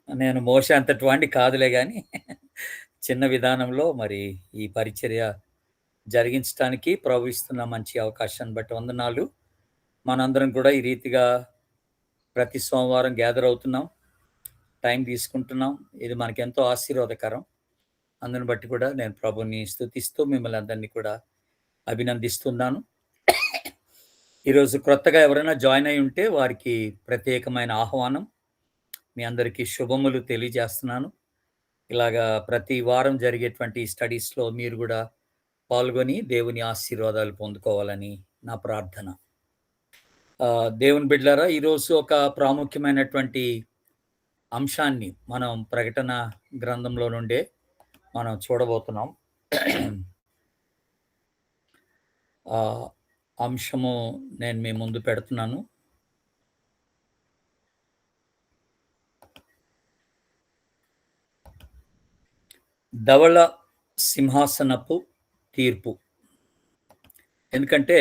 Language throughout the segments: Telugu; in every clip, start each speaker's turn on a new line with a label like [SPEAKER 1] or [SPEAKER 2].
[SPEAKER 1] నేను మోషే అంతటి వాడిని కాదులే గానీ, చిన్న విధానంలో మరి ఈ పరిచర్య జరిగించటానికి ప్రభు ఇస్తున్న మంచి అవకాశాన్ని బట్టి వందనాలు. మనందరం కూడా ఈ రీతిగా ప్రతి సోమవారం గ్యాదర్ అవుతున్నాం. టైం తీసుకుంటున్నాం. ఇది మనకెంతో ఆశీర్వాదకరం. అందుని బట్టి కూడా నేను ప్రభుని స్తుతిస్తూ మిమ్మల్ని అందరినీ కూడా అభినందిస్తున్నాను. ఈరోజు క్రొత్తగా ఎవరైనా జాయిన్ అయి ఉంటే వారికి ప్రత్యేకమైన ఆహ్వానం. మీ అందరికీ శుభములు తెలియజేస్తున్నాను. ఇలాగా ప్రతి వారం జరిగేటువంటి స్టడీస్‌లో మీరు గూడా పాల్గొని దేవుని ఆశీర్వాదాలు పొందుకోవాలని నా ప్రార్థన. దేవుని బిడ్డలారా, ఈరోజు ఒక ప్రాముఖ్యమైనటువంటి అంశాన్ని మనం ప్రకటన గ్రంథంలో నుండే మనం చూడబోతున్నాం. అంశము నేను మీ ముందు పెడుతున్నాను. ధవళ సింహాసనపు తీర్పు. ఎందుకంటే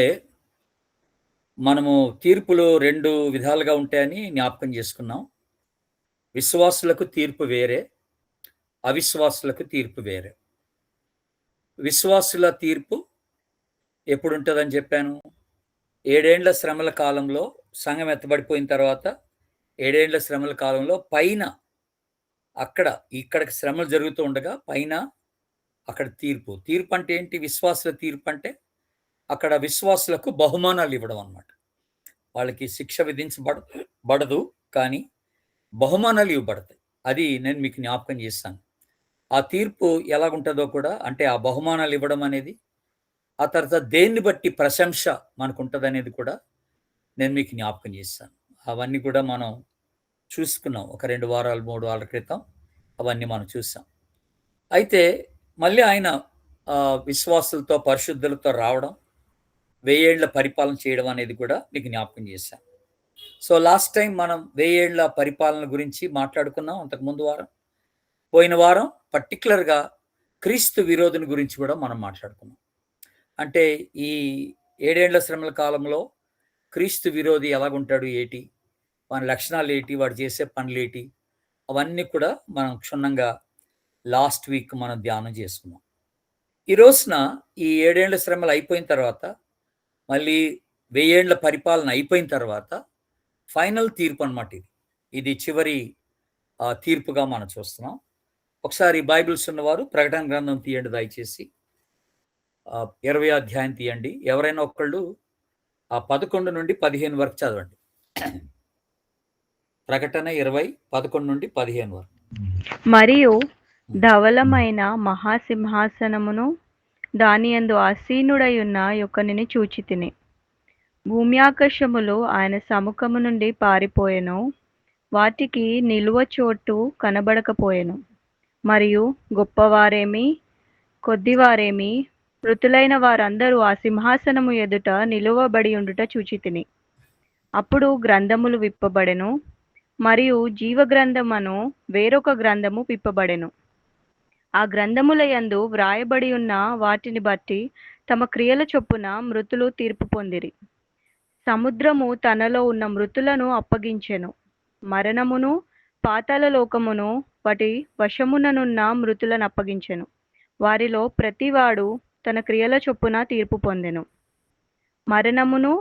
[SPEAKER 1] మనము తీర్పులు 2 విధాలుగా ఉంటాయని జ్ఞాపకం చేసుకున్నాం. విశ్వాసులకు తీర్పు వేరే, అవిశ్వాసులకు తీర్పు వేరే. విశ్వాసుల తీర్పు ఎప్పుడుంటదని చెప్పాను? 7 ఏండ్ల శ్రమల కాలంలో, సంఘం ఎత్తబడిపోయిన తర్వాత 7 ఏండ్ల శ్రమల కాలంలో పైన ఇక్కడికి శ్రమలు జరుగుతూ ఉండగా పైన అక్కడ తీర్పు. తీర్పు అంటే ఏంటి? విశ్వాసుల తీర్పు అంటే అక్కడ విశ్వాసులకు బహుమానాలు ఇవ్వడం అన్నమాట. వాళ్ళకి శిక్ష విధించబడదు, కానీ బహుమానాలు ఇవ్వబడతాయి. అది నేను మీకు జ్ఞాపకం చేస్తాను. ఆ తీర్పు ఎలాగుంటుందో కూడా, అంటే ఆ బహుమానాలు ఇవ్వడం అనేది, ఆ తర్వాత దేన్ని బట్టి ప్రశంస మనకుంటదనేది కూడా నేను మీకు జ్ఞాపకం చేస్తాను. అవన్నీ కూడా మనం చూసుకున్నాం. ఒక 2 వారాలు 3 వారాల క్రితం అవన్నీ మనం చూసాం. అయితే మళ్ళీ ఆయన విశ్వాసులతో, పరిశుద్ధులతో రావడం, 1000 ఏళ్ల పరిపాలన చేయడం అనేది కూడా మీకు జ్ఞాపకం చేశాను. సో లాస్ట్ టైం మనం 1000 ఏళ్ల పరిపాలన గురించి మాట్లాడుకున్నాం. అంతకుముందు వారం, పోయిన వారం పర్టికులర్గా క్రీస్తు విరోధుని గురించి కూడా మనం మాట్లాడుకున్నాం. అంటే ఈ 7 ఏండ్ల శ్రమల కాలంలో క్రీస్తు విరోధి ఎలాగుంటాడు, ఏటి వాని లక్షణాలు ఏంటి, వాడు చేసే పనులేటి, అవన్నీ కూడా మనం క్షుణ్ణంగా లాస్ట్ వీక్ మనం ధ్యానం చేసుకున్నాం. ఈ రోజున ఈ 7 ఏండ్ల శ్రమలు అయిపోయిన తర్వాత, మళ్ళీ 1000 ఏండ్ల పరిపాలన అయిపోయిన తర్వాత ఫైనల్ తీర్పు అన్నమాట. ఇది చివరి తీర్పుగా మనం చూస్తున్నాం. ఒకసారి బైబిల్స్ ఉన్నవారు ప్రకటన గ్రంథం తీయండి దయచేసి. 20వ అధ్యాయం తీయండి. ఎవరైనా ఒకళ్ళు 11 నుండి 15 వరకు చదవండి. ప్రకటన 20, 11 నుండి 15 వరకు.
[SPEAKER 2] మరియు ధవలమైన మహాసింహాసనమును దాని యందు ఆసీనుడై ఉన్న యొక్కనిని చూచితిని. భూమ్యాకాశములు ఆయన సముఖము నుండి పారిపోయెను, వాటికి నిలువ చోటు కనబడకపోయెను. మరియు గొప్పవారేమి, కొద్దివారేమి, మృతులైన వారందరూ ఆ సింహాసనము ఎదుట నిలువబడి ఉండుట చూచితిని. అప్పుడు గ్రంథములు విప్పబడెను, మరియు జీవగ్రంథమను వేరొక గ్రంథము విప్పబడెను. ఆ గ్రంథముల యందు వ్రాయబడి ఉన్న వాటిని బట్టి తమ క్రియల చొప్పున మృతులు తీర్పు పొందిరి. సముద్రము తనలో ఉన్న మృతులను అప్పగించెను. మరణమును, పాతాళ లోకమును వాటి వశముననున్న మృతులను అప్పగించెను. వారిలో ప్రతివాడు తన క్రియల చొప్పున తీర్పు పొందెను. మరణమును,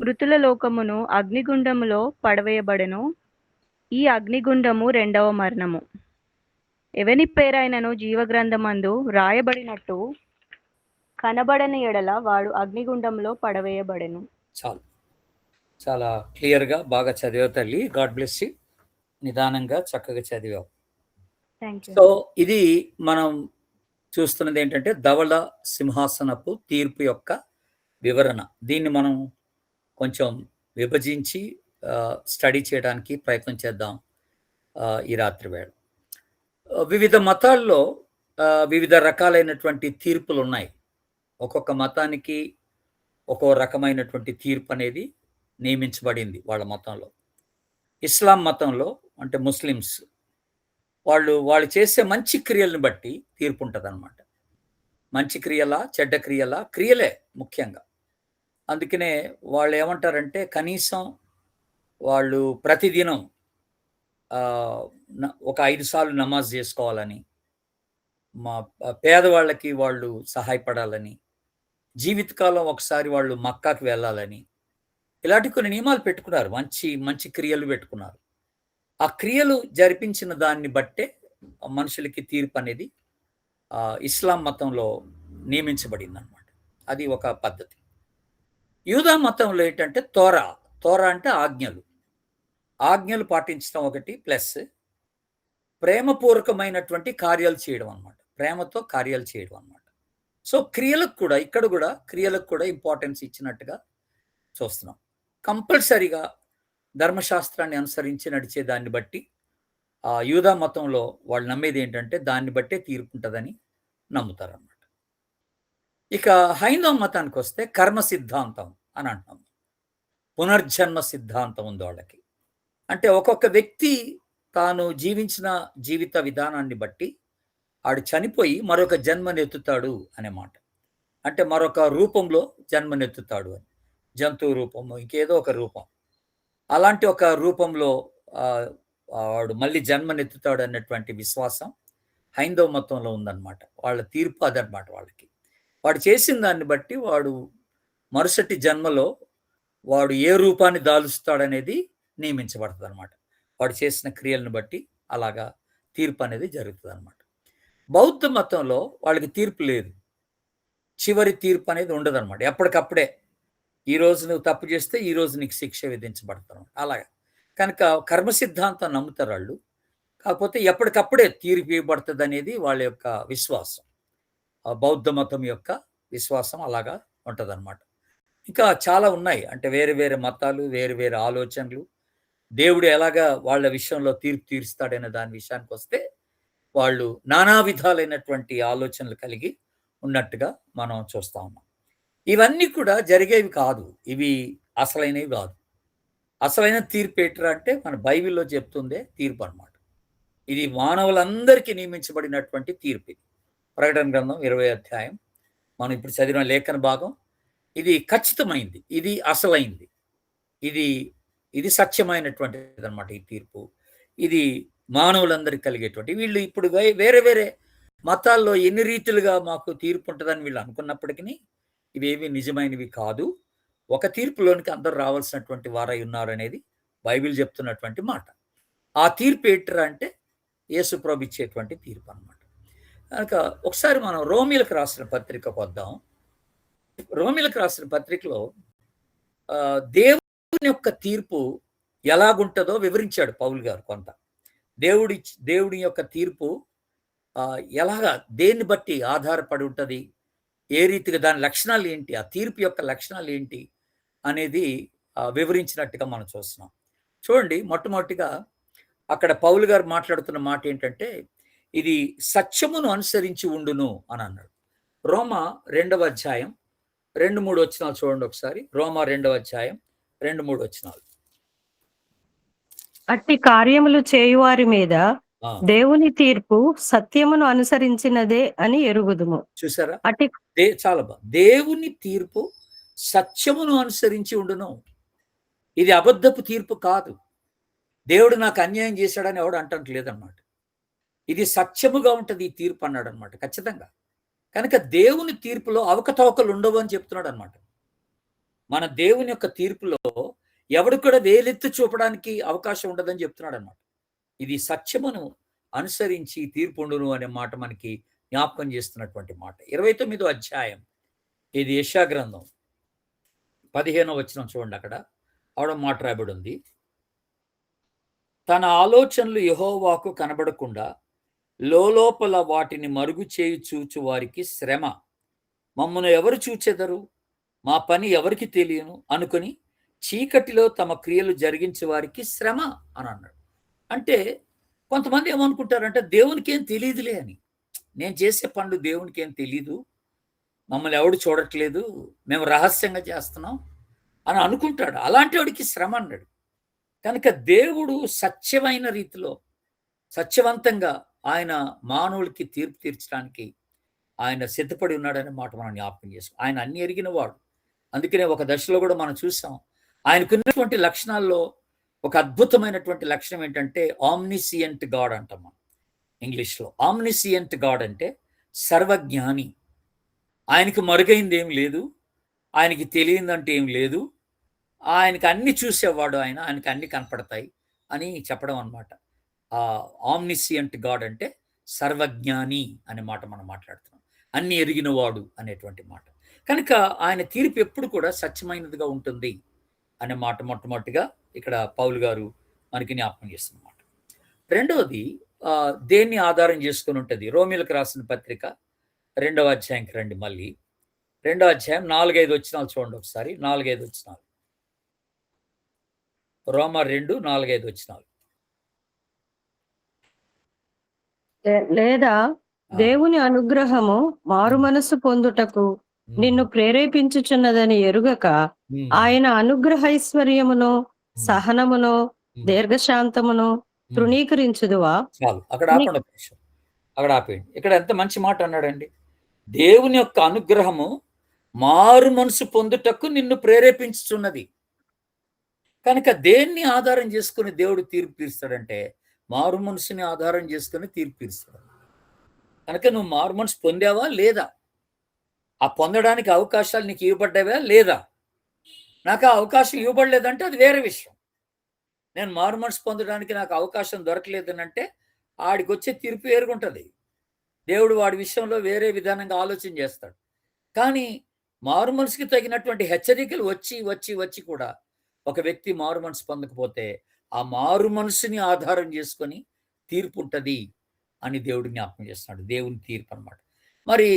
[SPEAKER 2] మృతుల లోకమును అగ్నిగుండములో పడవేయబడెను. ఈ అగ్నిగుండము 2వ మరణము. ఎవని పేరైనను జీవగ్రంథమందు రాయబడినట్టు కనబడని ఎడల వాడు అగ్నిగుండంలో పడవేయబడెను.
[SPEAKER 1] చాలు, చాలా క్లియర్గా బాగా చదివావు తల్లి. God bless you. నిదానంగా చక్కగా చదివావు. సో ఇది మనం చూస్తున్నది ఏంటంటే ధవళ సింహాసనపు తీర్పు యొక్క వివరణ. దీన్ని మనం కొంచెం విభజించి స్టడీ చేయడానికి ప్రయత్నం చేద్దాం ఈ రాత్రి వేళ. వివిధ మతాల్లో వివిధ రకాలైనటువంటి తీర్పులు ఉన్నాయి. ఒక్కొక్క మతానికి ఒక్కో రకమైనటువంటి తీర్పు అనేది నియమించబడింది వాళ్ళ మతంలో. ఇస్లాం మతంలో, అంటే ముస్లిమ్స్, వాళ్ళు చేసే మంచి క్రియలను బట్టి తీర్పు ఉంటుంది అన్నమాట. మంచి క్రియలా, చెడ్డ క్రియలా? క్రియలే ముఖ్యంగా. అందుకనే వాళ్ళు ఏమంటారంటే, కనీసం వాళ్ళు ప్రతిదినం ఒక 5 సార్లు నమాజ్ చేసుకోవాలని, మా పేదవాళ్ళకి వాళ్ళు సహాయపడాలని, జీవితకాలం ఒకసారి వాళ్ళు మక్కాకి వెళ్ళాలని, ఇలాంటి కొన్ని నియమాలు పెట్టుకున్నారు. మంచి మంచి క్రియలు పెట్టుకున్నారు. ఆ క్రియలు జరిపించిన దాన్ని బట్టే మనుషులకి తీర్పనేది ఇస్లాం మతంలో నియమించబడిందనమాట. అది ఒక పద్ధతి. యూదా మతంలో ఏంటంటే తోరా. తోరా అంటే ఆజ్ఞలు. ఆజ్ఞలు పాటించడం ఒకటి, ప్లస్ ప్రేమపూర్వకమైనటువంటి కార్యాలు చేయడం అనమాట. ప్రేమతో కార్యాలు చేయడం అనమాట. సో, క్రియలకు కూడా ఇక్కడ కూడా క్రియలకు కూడా ఇంపార్టెన్స్ ఇచ్చినట్టుగా చూస్తున్నాం. కంపల్సరీగా ధర్మశాస్త్రాన్ని అనుసరించి నడిచే దాన్ని బట్టి యూదా మతంలో వాళ్ళు నమ్మేది ఏంటంటే దాన్ని బట్టే తీర్పు ఉంటదని నమ్ముతారన్నమాట. ఇక హైందవ మతానికి వస్తే కర్మ సిద్ధాంతం అని అంటున్నాం. పునర్జన్మ సిద్ధాంతం ఉంది వాళ్ళకి. అంటే ఒక్కొక్క వ్యక్తి తాను జీవించిన జీవిత విధానాన్ని బట్టి ఆడు చనిపోయి మరొక జన్మనెత్తుతాడు అనే మాట. అంటే మరొక రూపంలో జన్మనెత్తుతాడు అని. జంతువు రూపము, ఇంకేదో ఒక రూపం. అలాంటి ఒక రూపంలో వాడు మళ్ళీ జన్మనెత్తుతాడు అన్నటువంటి విశ్వాసం హైందవ మతంలో ఉందన్నమాట. వాళ్ళ తీర్పు అదనమాట వాళ్ళకి. వాడు చేసిన దాన్ని బట్టి వాడు మరుసటి జన్మలో వాడు ఏ రూపాన్ని దాలుస్తాడనేది నియమించబడుతుంది అనమాట. వాడు చేసిన క్రియలను బట్టి అలాగా తీర్పు అనేది జరుగుతుంది అనమాట. బౌద్ధ మతంలో వాళ్ళకి తీర్పు లేదు. చివరి తీర్పు అనేది ఉండదన్నమాట. ఎప్పటికప్పుడే ఈ రోజు నువ్వు తప్పు చేస్తే ఈ రోజు నీకు శిక్ష విధించబడతాను అలాగా. కనుక కర్మ సిద్ధాంతం నమ్ముతారు వాళ్ళు. కాకపోతే ఎప్పటికప్పుడే తీర్పు ఇవ్వబడుతుంది అనేది వాళ్ళ యొక్క విశ్వాసం. బౌద్ధ మతం యొక్క విశ్వాసం అలాగా ఉంటదన్నమాట. ఇంకా చాలా ఉన్నాయి. అంటే వేరే వేరే మతాలు, వేరు వేరే ఆలోచనలు, దేవుడు ఎలాగా వాళ్ళ విషయంలో తీర్పు తీరుస్తాడనే దాని విషయానికి వస్తే వాళ్ళు నానా విధాలైనటువంటి ఆలోచనలు కలిగి ఉన్నట్టుగా మనం చూస్తా ఉన్నాం. ఇవన్నీ కూడా జరిగేవి కాదు. ఇవి అసలైనవి కాదు. అసలైన తీర్పు ఏంట్రా అంటే మన బైబిల్‌లో చెప్తుందే తీర్పు అనమాట. ఇది మానవులందరికీ నియమించబడినటువంటి తీర్పు ఇది. ప్రకటన గ్రంథం 20 అధ్యాయం మనం ఇప్పుడు చదివిన లేఖన భాగం. ఇది ఖచ్చితమైంది. ఇది అసలైంది. ఇది ఇది సత్యమైనటువంటిది అనమాట ఈ తీర్పు. ఇది మానవులందరికీ కలిగేటువంటి. వీళ్ళు ఇప్పుడు వేరే వేరే మతాల్లో ఎన్ని రీతులుగా మాకు తీర్పు ఉంటుందని వీళ్ళు అనుకున్నప్పటికీ ఇవేవి నిజమైనవి కాదు. ఒక తీర్పులోనికి అందరూ రావాల్సినటువంటి వారై ఉన్నారనేది బైబిల్ చెప్తున్నటువంటి మాట. ఆ తీర్పు ఏంట్రా అంటే యేసుప్రభు ఇచ్చేటువంటి తీర్పు అనమాట. కనుక ఒకసారి మనం రోమీలకు రాసిన పత్రికకు వద్దాం. రోమీలకు రాసిన పత్రికలో దేవుని యొక్క తీర్పు ఎలాగుంటుందో వివరించాడు పౌలు గారు కొంత. దేవుడి యొక్క తీర్పు ఎలాగా దేన్ని బట్టి ఆధారపడి ఉంటుంది, ఏ రీతిగా దాని లక్షణాలు ఏంటి, ఆ తీర్పు యొక్క లక్షణాలు ఏంటి అనేది వివరించినట్టుగా మనం చూస్తున్నాం. చూడండి, మొట్టమొదటిగా అక్కడ పౌలు గారు మాట్లాడుతున్న మాట ఏంటంటే ఇది సత్యమును అనుసరించి ఉండును అని అన్నాడు. రోమా 2వ అధ్యాయం 2-3 వచనాలు చూడండి ఒకసారి. రోమా 2వ అధ్యాయం 2-3 వచనాలు.
[SPEAKER 3] అట్టి కార్యములు చేయువారి మీద దేవుని తీర్పు సత్యమును అనుసరించినదే అని ఎరుగుదుము.
[SPEAKER 1] చూసారా?
[SPEAKER 3] అట్టి
[SPEAKER 1] చాలా బాగా దేవుని తీర్పు సత్యమును అనుసరించి ఉండును. ఇది అబద్ధపు తీర్పు కాదు. దేవుడు నాకు అన్యాయం చేశాడని ఎవడు అంటట్లేదన్నమాట. ఇది సత్యముగా ఉంటుంది ఈ తీర్పు అన్నాడు అనమాట. ఖచ్చితంగా. కనుక దేవుని తీర్పులో అవకతవకలు ఉండవు అని చెప్తున్నాడు అనమాట. మన దేవుని యొక్క తీర్పులో ఎవడు కూడా వేలెత్తి చూపడానికి అవకాశం ఉండదని చెప్తున్నాడు అనమాట. ఇది సత్యమును అనుసరించి తీర్పు ఉండును అనే మాట మనకి జ్ఞాపకం చేస్తున్నటువంటి మాట. 29వ అధ్యాయం ఇది యెషయా గ్రంథం 15వ వచనం చూడండి. అక్కడ ఆవిడ మాట రాయబడి ఉంది. తన ఆలోచనలు యెహోవాకు కనబడకుండా లోలోపల వాటిని మరుగు చేయి చూచు వారికి శ్రమ. మమ్మను ఎవరు చూచెదరు, మా పని ఎవరికి తెలియను అనుకుని చీకటిలో తమ క్రియలు జరిగించే వారికి శ్రమ అని అన్నాడు. అంటే కొంతమంది ఏమనుకుంటారంటే దేవునికి ఏం తెలియదులే అని. నేను చేసే పనులు దేవునికి ఏం తెలీదు, మమ్మల్ని ఎవడు చూడట్లేదు, మేము రహస్యంగా చేస్తున్నాం అని అనుకుంటాడు. అలాంటి వాడికి శ్రమ అన్నాడు. కనుక దేవుడు సత్యమైన రీతిలో సత్యవంతంగా ఆయన మానవులకి తీర్పు తీర్చడానికి ఆయన సిద్ధపడి ఉన్నాడనే మాట మనం జ్ఞాపకం చేసుకో. ఆయన అన్ని ఎరిగిన వాడు. అందుకనే ఒక దశలో కూడా మనం చూసాం ఆయనకున్నటువంటి లక్షణాల్లో ఒక అద్భుతమైనటువంటి లక్షణం ఏంటంటే ఆమ్నిసియంట్ గాడ్ అంటాం మనం ఇంగ్లీష్లో. ఆమ్నిసియంట్ గాడ్ అంటే సర్వజ్ఞాని. ఆయనకి మరుగైంది ఏం లేదు, ఆయనకి తెలియదంటే ఏం లేదు, ఆయనకి అన్ని చూసేవాడు, ఆయనకి అన్ని కనపడతాయి అని చెప్పడం అనమాట. ఆమ్నిసియంట్ గాడ్ అంటే సర్వజ్ఞాని అనే మాట మనం మాట్లాడుతున్నాం. అన్ని ఎరిగినవాడు అనేటువంటి మాట. కనుక ఆయన తీర్పు ఎప్పుడు కూడా సత్యమైనదిగా ఉంటుంది అనే మాట మొట్టమొదటిగా ఇక్కడ పౌలు గారు మనకి జ్ఞాపకం చేస్తున్నమాట. రెండవది దేన్ని ఆధారం చేసుకుని ఉంటుంది? రోమిలకు రాసిన పత్రిక 2వ అధ్యాయంకి రండి. మళ్ళీ 2వ అధ్యాయం 4-5 వచనాలు చూడండి ఒకసారి. 4-5 వచనాలు. రోమా 2:4-5 వచనాలు.
[SPEAKER 3] లేదా దేవుని అనుగ్రహము మారు మనస్సు పొందుటకు నిన్ను ప్రేరేపించుచున్నదని ఎరుగక ఆయన అనుగ్రహైశ్వర్యమును సహనమును దీర్ఘశాంతమును తృణీకరించుదువా?
[SPEAKER 1] చాలు, అక్కడ ఆపండి ఒక నిమిషం. అక్కడ ఆపేయండి. ఇక్కడ ఎంత మంచి మాట అన్నాడండి. దేవుని యొక్క అనుగ్రహము మారు మనసు పొందుటకు నిన్ను ప్రేరేపించుచున్నది. కనుక దేన్ని ఆధారం చేసుకుని దేవుడు తీర్పు తీరుస్తాడంటే మారు మనసుని ఆధారం చేసుకుని తీర్పు తీరుస్తాడు. కనుక నువ్వు మారు మనసు పొందావా లేదా? ఆ పొందడానికి అవకాశాలు నీకు ఇవ్వబడ్డావా లేదా? నాకు ఆ అవకాశం ఇవ్వబడలేదంటే అది వేరే విషయం. నేను మారు మనసు పొందడానికి నాకు అవకాశం దొరకలేదనంటే ఆడికి వచ్చే తీర్పు వేరుగుంటుంది. దేవుడు వాడి విషయంలో వేరే విధానంగా ఆలోచన చేస్తాడు. కానీ మారు మనసుకి తగినటువంటి హెచ్చరికలు వచ్చి వచ్చి వచ్చి కూడా ఒక వ్యక్తి మారు మనసు పొందకపోతే ఆ మారు మనసుని ఆధారం చేసుకొని తీర్పు ఉంటుంది అని దేవుడు జ్ఞాపకం చేస్తున్నాడు. దేవుని తీర్పు అన్నమాట. మరి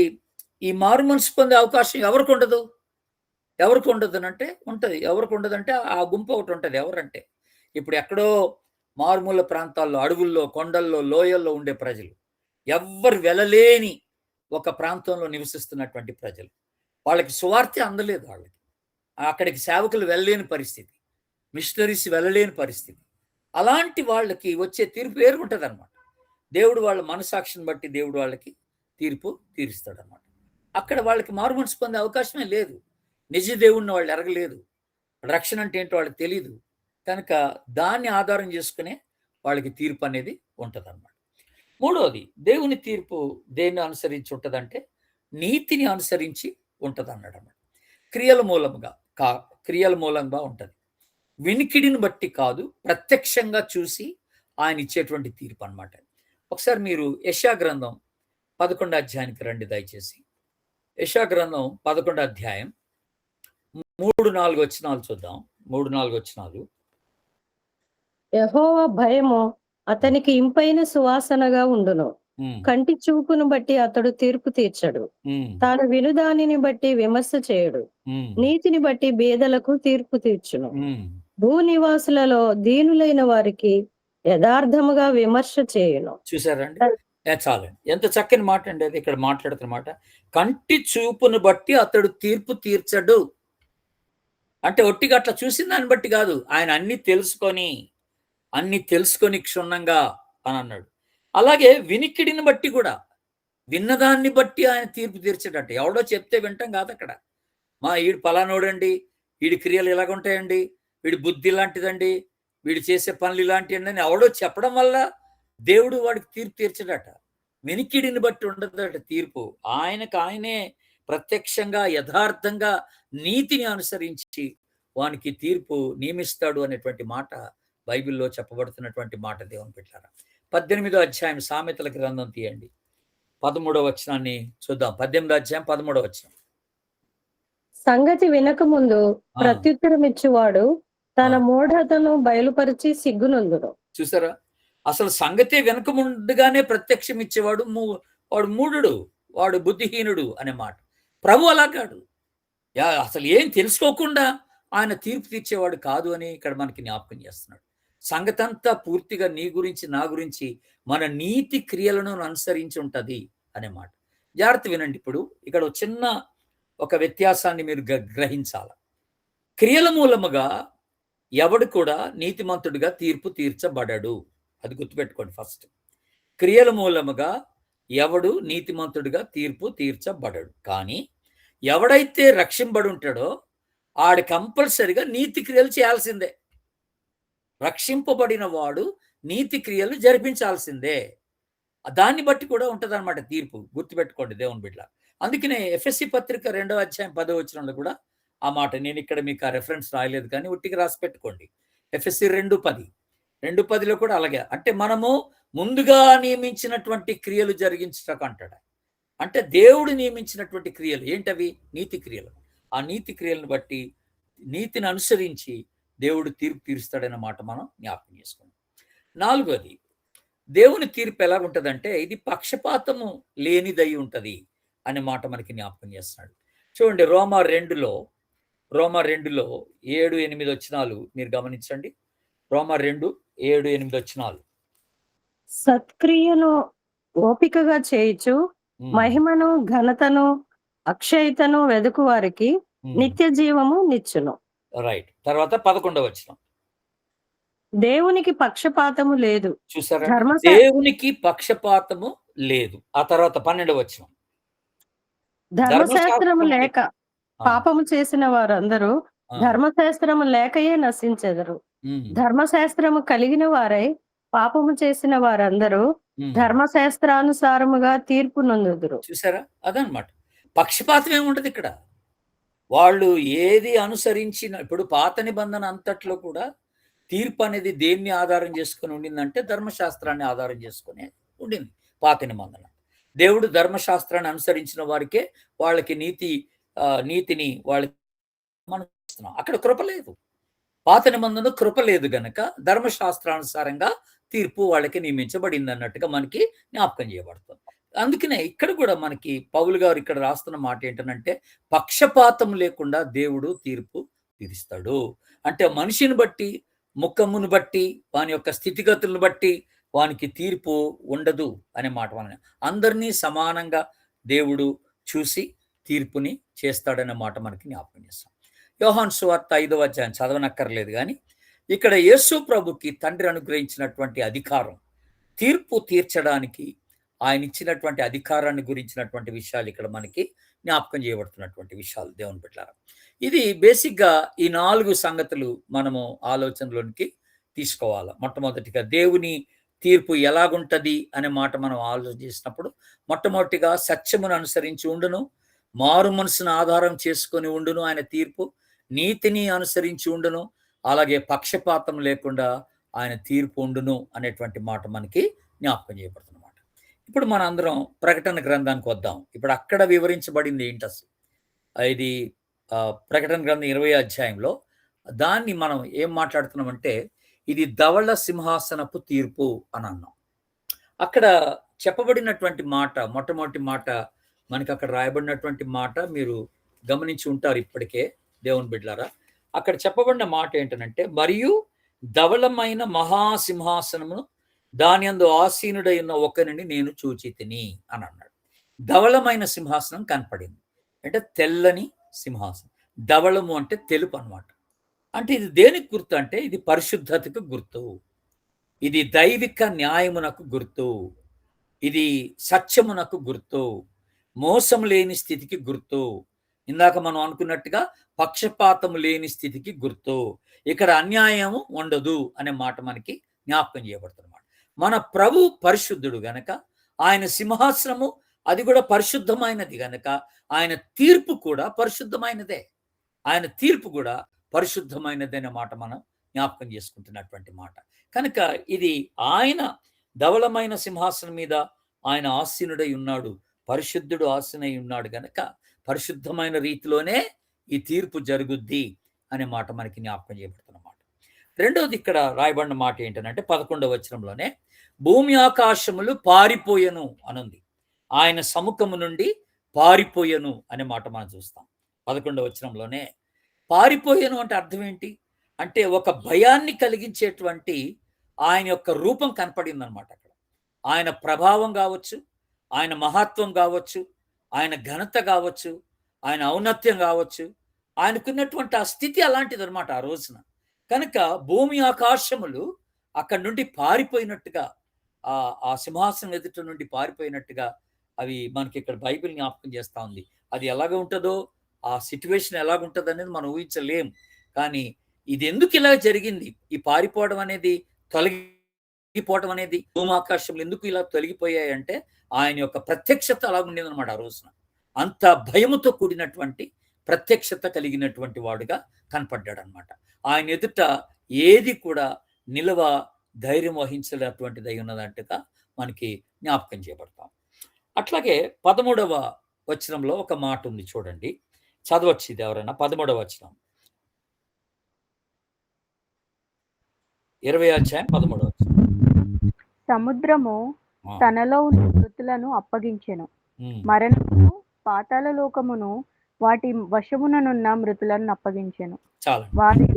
[SPEAKER 1] ఈ మారు మనసు పొందే అవకాశం ఎవరికి ఉండదు? ఎవరికి ఉండదు అంటే ఉంటుంది. ఎవరికి ఉండదంటే ఆ గుంపు ఒకటి ఉంటుంది. ఎవరంటే ఇప్పుడు ఎక్కడో మారుమూల ప్రాంతాల్లో, అడవుల్లో, కొండల్లో, లోయల్లో ఉండే ప్రజలు, ఎవ్వరు వెళ్ళలేని ఒక ప్రాంతంలో నివసిస్తున్నటువంటి ప్రజలు, వాళ్ళకి సువార్త అందలేదు. వాళ్ళకి అక్కడికి సేవకులు వెళ్ళలేని పరిస్థితి, మిషనరీస్ వెళ్ళలేని పరిస్థితి. అలాంటి వాళ్ళకి వచ్చే తీర్పు వేరుగుంటుంది అనమాట. దేవుడు వాళ్ళ మనసాక్షిని బట్టి దేవుడు వాళ్ళకి తీర్పు తీరుస్తాడు అనమాట. అక్కడ వాళ్ళకి మారు మనసు పొందే అవకాశమే లేదు. నిజ దేవుడిని వాళ్ళు ఎరగలేదు. రక్షణ అంటే ఏంటో వాళ్ళకి తెలియదు. కనుక దాన్ని ఆధారం చేసుకునే వాళ్ళకి తీర్పు అనేది ఉంటుంది అనమాట. మూడవది, దేవుని తీర్పు దేన్ని అనుసరించి ఉంటుందంటే నీతిని అనుసరించి ఉంటుంది అన్నాడు అన్నమాట. క్రియల మూలంగా ఉంటుంది. వినికిడిని బట్టి కాదు, ప్రత్యక్షంగా చూసి ఆయన ఇచ్చేటువంటి తీర్పు అన్నమాట. ఒకసారి మీరు యెషయా గ్రంథం 11వ అధ్యాయానికి రండి దయచేసి. యెషయా గ్రంథం 11వ అధ్యాయం 3-4 వచనాలు చూద్దాం. 3-4 వచనాలు.
[SPEAKER 3] యెహోవా భయము అతనికి ఇంపైన సువాసనగా ఉండును. కంటి చూపును బట్టి అతడు తీర్పు తీర్చడు. తాను వినుదానిని బట్టి విమర్శ చేయడు. నీతిని బట్టి బేదలకు తీర్పు తీర్చును. భూనివాసులలో దీనులైన వారికి యథార్థముగా విమర్శ చేయును.
[SPEAKER 1] చూసారండి? చాలండి. ఎంత చక్కని మాట అండి అది. ఇక్కడ మాట్లాడుతున్నమాట కంటి చూపును బట్టి అతడు తీర్పు తీర్చడు అంటే ఒట్టిగా అట్లా చూసిన దాన్ని బట్టి కాదు, ఆయన అన్ని తెలుసుకొని క్షుణ్ణంగా అని అన్నాడు. అలాగే వినికిడిని బట్టి కూడా, విన్నదాన్ని బట్టి ఆయన తీర్పు తీర్చాడట. ఎవడో చెప్తే వింటాం కాదు అక్కడ. వీడు పలానోడండి, వీడి క్రియలు ఇలాగుంటాయండి, వీడి బుద్ధి ఇలాంటిదండి, వీడు చేసే పనులు ఇలాంటివి అని ఎవడో చెప్పడం వల్ల దేవుడు వాడికి తీర్పు తీర్చడట. వినికిడిని బట్టి ఉండదట తీర్పు. ఆయనే ప్రత్యక్షంగా యథార్థంగా నీతిని అనుసరించి వానికి తీర్పు నియమిస్తాడు అనేటువంటి మాట బైబిల్లో చెప్పబడుతున్నటువంటి మాట. దేవుని బిడ్డలారా, 18వ అధ్యాయం సామెతల గ్రంథం తీయండి. 13వ వచనాన్ని చూద్దాం. 18వ అధ్యాయం 13వ వచనం.
[SPEAKER 3] సంగతి వినక ముందు ప్రత్యుత్తరం ఇచ్చేవాడు తన మూఢతను బయలుపరిచి సిగ్గునందును.
[SPEAKER 1] చూసారా? అసలు సంగతే వెనక ముందుగానే ప్రత్యక్షం ఇచ్చేవాడు వాడు మూఢుడు, వాడు బుద్ధిహీనుడు అనే మాట. ప్రభు అలా కాడు. అసలు ఏం తెలుసుకోకుండా ఆయన తీర్పు తీర్చేవాడు కాదు అని ఇక్కడ మనకి జ్ఞాపకం చేస్తున్నాడు. సంగతంతా పూర్తిగా నీ గురించి, నా గురించి, మన నీతి క్రియలను అనుసరించి ఉంటుంది అనే మాట. జాగ్రత్త వినండి. ఇప్పుడు ఇక్కడ చిన్న ఒక వ్యత్యాసాన్ని మీరు గ్రహించాల. క్రియల మూలముగా ఎవడు కూడా నీతిమంతుడిగా తీర్పు తీర్చబడడు. అది గుర్తుపెట్టుకోండి ఫస్ట్. క్రియల మూలముగా ఎవడు నీతిమంతుడిగా తీర్పు తీర్చబడడు. కానీ ఎవడైతే రక్షింపబడి ఉంటాడో ఆడు కంపల్సరిగా నీతి క్రియలు చేయాల్సిందే. రక్షింపబడిన వాడు నీతి క్రియలు జరిపించాల్సిందే. దాన్ని బట్టి కూడా ఉంటదనమాట తీర్పు. గుర్తుపెట్టుకోండి దేవుని బిడ్డ. అందుకనే ఎఫెసీ పత్రిక 2వ అధ్యాయం 10వ వచనంలో కూడా ఆ మాట, నేను ఇక్కడ మీకు ఆ రెఫరెన్స్ రాయలేదు కానీ ఉట్టిగా రాసి పెట్టుకోండి. ఎఫెసీ 2:10, 2:10లో కూడా అలాగే. అంటే మనము ముందుగా నియమించినటువంటి క్రియలు జరిగించటకు అంటాడు. అంటే దేవుడు నియమించినటువంటి క్రియలు ఏంటవి? నీతి క్రియలు. ఆ నీతి క్రియలను బట్టి, నీతిని అనుసరించి దేవుడు తీర్పు తీరుస్తాడన్న మాట మనం జ్ఞాపకం చేసుకుందాం. 4వది, దేవుని తీర్పు ఎలా ఉంటదంటే ఇది పక్షపాతము లేనిదై ఉంటది అనే మాట మనకి జ్ఞాపకం చేస్తున్నాడు. చూడండి రోమా 2లో 7-8 వచనాలు మీరు గమనించండి. రోమా 2:7-8 వచనాలు.
[SPEAKER 3] సత్క్రియను ఓపికగా చేయుచు మహిమను ఘనతను అక్షయతను వెదుకు వారికి నిత్య జీవము నిచ్చును.
[SPEAKER 1] రైట్. తర్వాత 11వ వచనం.
[SPEAKER 3] దేవునికి పక్షపాతము లేదు.
[SPEAKER 1] చూసారా? దేవునికి పక్షపాతము లేదు. ఆ తర్వాత 12వ వచనం.
[SPEAKER 3] ధర్మశాస్త్రము లేక పాపము చేసిన వారందరూ ధర్మశాస్త్రము లేకయే నశించెదరు. ధర్మశాస్త్రము కలిగిన వారై పాపము చేసిన వారందరూ ధర్మశాస్త్రానుసారముగా తీర్పు నొందుదురు.
[SPEAKER 1] చూసారా? అదనమాట. పక్షపాతం ఏముంటది ఇక్కడ. వాళ్ళు ఏది అనుసరించిన, ఇప్పుడు పాత నిబంధన అంతట్లో కూడా తీర్పు అనేది దేన్ని ఆధారం చేసుకుని ఉండిందంటే ధర్మశాస్త్రాన్ని ఆధారం చేసుకుని ఉండింది పాత నిబంధన. దేవుడు ధర్మశాస్త్రాన్ని అనుసరించిన వారికే వాళ్ళకి నీతిని వాళ్ళకి మనం చూస్తున్నాం. అక్కడ కృప లేదు. పాత నిబంధన కృప లేదు గనక ధర్మశాస్త్రానుసారంగా తీర్పు వాళ్ళకి నియమించబడింది అన్నట్టుగా మనకి జ్ఞాపకం చేయబడుతుంది. అందుకనే ఇక్కడ కూడా మనకి పౌలు గారు ఇక్కడ రాస్తున్న మాట ఏంటంటే పక్షపాతం లేకుండా దేవుడు తీర్పు తీరుస్తాడు. అంటే మనిషిని బట్టి, ముఖమును బట్టి, వాని యొక్క స్థితిగతులను బట్టి వానికి తీర్పు ఉండదు అనే మాట మనం అందరినీ సమానంగా దేవుడు చూసి తీర్పుని చేస్తాడనే మాట మనకి జ్ఞాపకం చేస్తాం. యోహాను సువార్త 5వ అధ్యాయం చదవనక్కర్లేదు కానీ ఇక్కడ యేసు ప్రభుకి తండ్రి అనుగ్రహించినటువంటి అధికారం, తీర్పు తీర్చడానికి ఆయన ఇచ్చినటువంటి అధికారాన్ని గురించినటువంటి విషయాలు ఇక్కడ మనకి జ్ఞాపకం చేయబడుతున్నటువంటి విషయాలు దేవుని బిడ్డలారా. ఇది బేసిక్గా ఈ 4 సంగతులు మనము ఆలోచనలోనికి తీసుకోవాలి. మొట్టమొదటిగా దేవుని తీర్పు ఎలాగుంటది అనే మాట మనం ఆలోచిస్తున్నప్పుడు మొట్టమొదటిగా సత్యమును అనుసరించి ఉండును, మారు మనసును ఆధారం చేసుకొని ఉండును ఆయన తీర్పు, నీతిని అనుసరించి ఉండును, అలాగే పక్షపాతం లేకుండా ఆయన తీర్పు ఉండును అనేటువంటి మాట మనకి జ్ఞాపకం చేయబడుతున్నమాట. ఇప్పుడు మన అందరం ప్రకటన గ్రంథానికి వద్దాం. ఇప్పుడు అక్కడ వివరించబడింది ఏంటి అసలు? ఇది ప్రకటన గ్రంథం 20వ అధ్యాయంలో దాన్ని మనం ఏం మాట్లాడుతున్నామంటే ఇది ధవళ సింహాసనపు తీర్పు అని అన్నాం. అక్కడ చెప్పబడినటువంటి మాట, మొట్టమొదటి మాట మనకి అక్కడ రాయబడినటువంటి మాట మీరు గమనించి ఉంటారు ఇప్పటికే దేవుని బిడ్డలారా. అక్కడ చెప్పబడిన మాట ఏంటంటే మరియు ధవళమైన మహాసింహాసనమును దాని యందు ఆసీనుడై ఉన్న ఒకరిని నేను చూచితిని అని అన్నాడు. ధవళమైన సింహాసనం కనపడింది. అంటే తెల్లని సింహాసనం. ధవళము అంటే తెలుపు అన్నమాట. అంటే ఇది దేనికి గుర్తు అంటే ఇది పరిశుద్ధతకు గుర్తు, ఇది దైవిక న్యాయమునకు గుర్తు, ఇది సత్యమునకు గుర్తు, మోసం లేని స్థితికి గుర్తు, ఇందాక మనం అనుకున్నట్టుగా పక్షపాతము లేని స్థితికి గుర్తు, ఇక్కడ అన్యాయము ఉండదు అనే మాట మనకి జ్ఞాపకం చేయబడుతున్నమాట. మన ప్రభు పరిశుద్ధుడు గనక ఆయన సింహాసనము అది కూడా పరిశుద్ధమైనది గనక ఆయన తీర్పు కూడా పరిశుద్ధమైనదే. ఆయన తీర్పు కూడా పరిశుద్ధమైనది అనే మాట మనం జ్ఞాపకం చేసుకుంటున్నటువంటి మాట. కనుక ఇది ఆయన ధవళమైన సింహాసనం మీద ఆయన ఆసీనుడై ఉన్నాడు, పరిశుద్ధుడు ఆసీనై ఉన్నాడు గనక పరిశుద్ధమైన రీతిలోనే ఈ తీర్పు జరుగుద్ది అనే మాట మనకి జ్ఞాపకం చేయబడుతున్నమాట. రెండవది ఇక్కడ రాయబడిన మాట ఏంటంటే 11వ వచనంలోనే భూమి ఆకాశములు పారిపోయెను అనుంది, ఆయన సముఖము నుండి పారిపోయెను అనే మాట మనం చూస్తాం. 11వ వచనంలోనే పారిపోయెను అంటే అర్థం ఏంటి అంటే ఒక భయాన్ని కలిగించేటువంటి ఆయన యొక్క రూపం కనపడింది అనమాట. అక్కడ ఆయన ప్రభావం కావచ్చు, ఆయన మహత్వం కావచ్చు, ఆయన ఘనత కావచ్చు, ఆయన ఔన్నత్యం కావచ్చు, ఆయనకున్నటువంటి ఆ స్థితి అలాంటిది అనమాట ఆ రోజున. కనుక భూమి ఆకాశములు అక్కడి నుండి పారిపోయినట్టుగా, ఆ సింహాసనం ఎదుట నుండి పారిపోయినట్టుగా అవి మనకి ఇక్కడ బైబిల్ జ్ఞాపకం చేస్తా ఉంది. అది ఎలాగ ఉంటుందో, ఆ సిచ్యువేషన్ ఎలాగుంటుంది అనేది మనం ఊహించలేం. కానీ ఇది ఎందుకు ఇలా జరిగింది, ఈ పారిపోవడం అనేది, తొలగిపోవడం అనేది, భూమాకాశంలో ఎందుకు ఇలా తొలగిపోయాయంటే ఆయన యొక్క ప్రత్యక్షత అలా ఉండేదన్నమాట ఆ రోజున. అంత భయముతో కూడినటువంటి ప్రత్యక్షత కలిగినటువంటి వాడుగా కనపడ్డాడు అనమాట. ఆయన ఎదుట ఏది కూడా నిలవ ధైర్యం వహించలేటువంటిది అయి ఉన్నదంటగా మనకి జ్ఞాపకం చేయబడతాం. అట్లాగే 13వ వచనంలో ఒక మాట ఉంది చూడండి, చదవచ్చు ఇది ఎవరైనా. 13వ వచనం, 20వ అధ్యాయం 13వ వచనం.
[SPEAKER 2] సముద్రము తనలో ఉన్న మృతులను అప్పగించెను, మరణమును పాతాళ లోకమును వాటి వశముననున్న మృతులను అప్పగించెను.
[SPEAKER 1] చాలు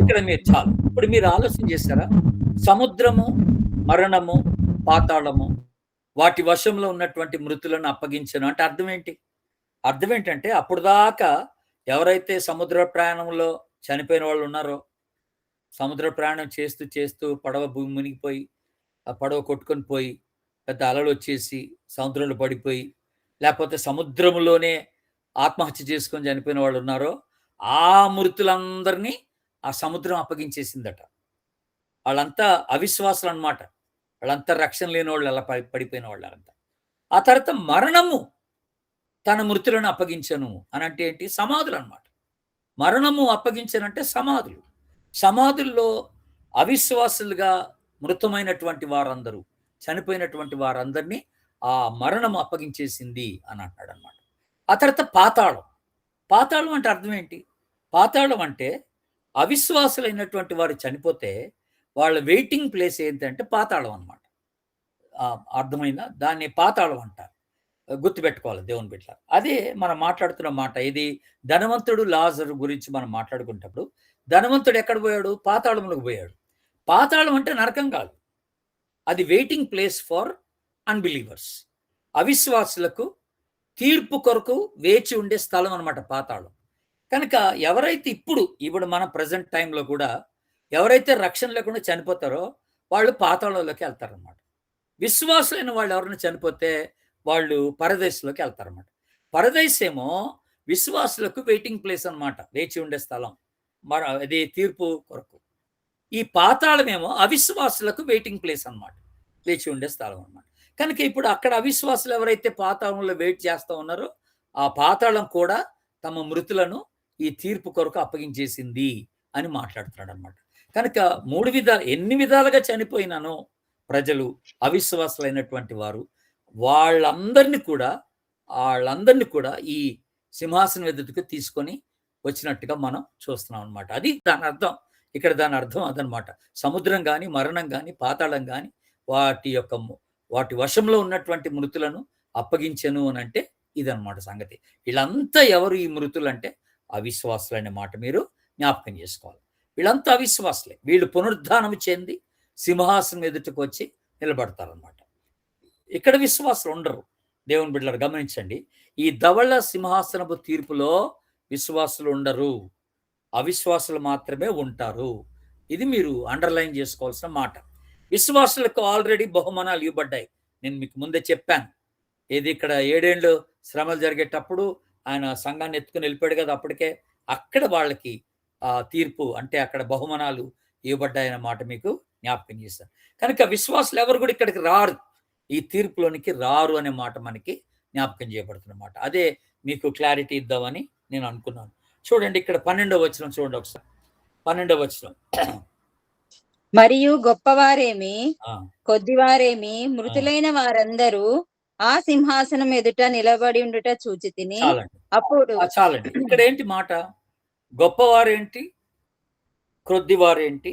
[SPEAKER 1] ఇక్కడ మీరు చాలు. ఇప్పుడు మీరు ఆలోచన చేశారా, సముద్రము, మరణము, పాతాళము వాటి వశంలో ఉన్నటువంటి మృతులను అప్పగించను అంటే అర్థం ఏంటి? అర్థం ఏంటంటే అప్పుడు దాకా ఎవరైతే సముద్ర ప్రయాణంలో చనిపోయిన వాళ్ళు ఉన్నారో, సముద్ర ప్రయాణం చేస్తూ చేస్తూ పడవ భూమి మునిగిపోయి, ఆ పడవ కొట్టుకొని పోయి, పెద్ద అలలు వచ్చేసి సముద్రంలో పడిపోయి, లేకపోతే సముద్రంలోనే ఆత్మహత్య చేసుకొని చనిపోయిన వాళ్ళు ఉన్నారో, ఆ మృతులందరినీ ఆ సముద్రం అప్పగించేసిందట. వాళ్ళంతా అవిశ్వాసులు అనమాట. వాళ్ళంతా రక్షణ లేని వాళ్ళు, అలా పడిపోయిన వాళ్ళంతా. ఆ తర్వాత మరణము తన మృతులను అప్పగించను అని అంటే ఏంటి? సమాధులు అనమాట. మరణము అప్పగించనంటే సమాధులు. సమాధుల్లో అవిశ్వాసులుగా మృతమైనటువంటి వారందరూ, చనిపోయినటువంటి వారందరినీ ఆ మరణం అప్పగించేసింది అని అంటాడు అనమాట. ఆ తర్వాత పాతాళం. పాతాళం అంటే అర్థం ఏంటి? పాతాళం అంటే అవిశ్వాసులైనటువంటి వారు చనిపోతే వాళ్ళ వెయిటింగ్ ప్లేస్ ఏంటంటే పాతాళం అనమాట. అర్థమైందా? దాన్ని పాతాళం అంటారు. గుర్తుపెట్టుకోవాలి దేవుని బిడ్డ. అదే మనం మాట్లాడుతున్న మాట. ఇది ధనవంతుడు లాజరు గురించి మనం మాట్లాడుకునేటప్పుడు, ధనవంతుడు ఎక్కడ పోయాడు? పాతాళంలోకి పోయాడు. పాతాళం అంటే నరకం కాదు, అది వెయిటింగ్ ప్లేస్ ఫర్ అన్బిలీవర్స్. అవిశ్వాసులకు తీర్పు కొరకు వేచి ఉండే స్థలం అనమాట పాతాళం. కనుక ఎవరైతే ఇప్పుడు మన ప్రజెంట్ టైంలో కూడా ఎవరైతే రక్షణ లేకుండా చనిపోతారో వాళ్ళు పాతాళంలోకి వెళ్తారనమాట. విశ్వాసులైన వాళ్ళు ఎవరైనా చనిపోతే వాళ్ళు పరదేశంలోకి వెళ్తారన్నమాట. పరదేశ్ ఏమో విశ్వాసులకు వెయిటింగ్ ప్లేస్ అనమాట, వేచి ఉండే స్థలం, అది తీర్పు కొరకు. ఈ పాతాళమేమో అవిశ్వాసులకు వెయిటింగ్ ప్లేస్ అనమాట, వేచి ఉండే స్థలం అనమాట. కనుక ఇప్పుడు అక్కడ అవిశ్వాసులు ఎవరైతే పాతాళంలో వెయిట్ చేస్తూ ఉన్నారో, ఆ పాతాళం కూడా తమ మృతులను ఈ తీర్పు కొరకు అప్పగించేసింది అని మాట్లాడుతున్నాడు అనమాట. కనుక ఎన్ని విధాలుగా చనిపోయినానో ప్రజలు, అవిశ్వాసులైనటువంటి వారు, వాళ్ళందరినీ కూడా ఈ సింహాసనం ఎదుటికి తీసుకొని వచ్చినట్టుగా మనం చూస్తున్నాం అనమాట. అది దాని అర్థం. ఇక్కడ దాని అర్థం అదనమాట. సముద్రం కానీ, మరణం కానీ, పాతాళం కానీ వాటి వశంలో ఉన్నటువంటి మృతులను అప్పగించను అని అంటే ఇదనమాట సంగతి. వీళ్ళంతా ఎవరు ఈ మృతులు అంటే అవిశ్వాసులు అనే మాట మీరు జ్ఞాపకం చేసుకోవాలి. వీళ్ళంతా అవిశ్వాసులే. వీళ్ళు పునరుద్ధానం చెంది సింహాసనం ఎదుటకు వచ్చి నిలబడతారనమాట. ఇక్కడ విశ్వాసులు ఉండరు. దేవుని బిడ్డలారా గమనించండి, ఈ ధవళ సింహాసనపు తీర్పులో విశ్వాసులు ఉండరు, అవిశ్వాసులు మాత్రమే ఉంటారు. ఇది మీరు అండర్లైన్ చేసుకోవాల్సిన మాట. విశ్వాసులకు ఆల్రెడీ బహుమానాలు ఇవ్వబడ్డాయి. నేను మీకు ముందే చెప్పాను. ఏది ఇక్కడ 7 ఏళ్ళు శ్రమలు జరిగేటప్పుడు ఆయన సంఘాన్ని ఎత్తుకుని వెళ్ళిపోయాడు కదా, అప్పటికే అక్కడ వాళ్ళకి తీర్పు అంటే అక్కడ బహుమానాలు ఇవ్వబడ్డాయన్న మాట మీకు జ్ఞాపకం చేశాను. కనుక విశ్వాసులు ఎవరు కూడా ఇక్కడికి రారు, ఈ తీర్పులోనికి రారు అనే మాట మనకి జ్ఞాపకం చేయబడుతున్నమాట. అదే మీకు క్లారిటీ ఇద్దామని నేను అనుకున్నాను. చూడండి ఇక్కడ 12వ వచనం చూడండి ఒకసారి. 12వ వచనం,
[SPEAKER 4] మరియు గొప్పవారేమి కొద్దివారేమి మృతులైన వారందరూ ఆ సింహాసనం ఎదుట నిలబడి ఉండుట చూచి తిని అప్పుడు
[SPEAKER 1] చాలండి. ఇక్కడ ఏంటి మాట? గొప్పవారేంటి, క్రొద్దివారేంటి,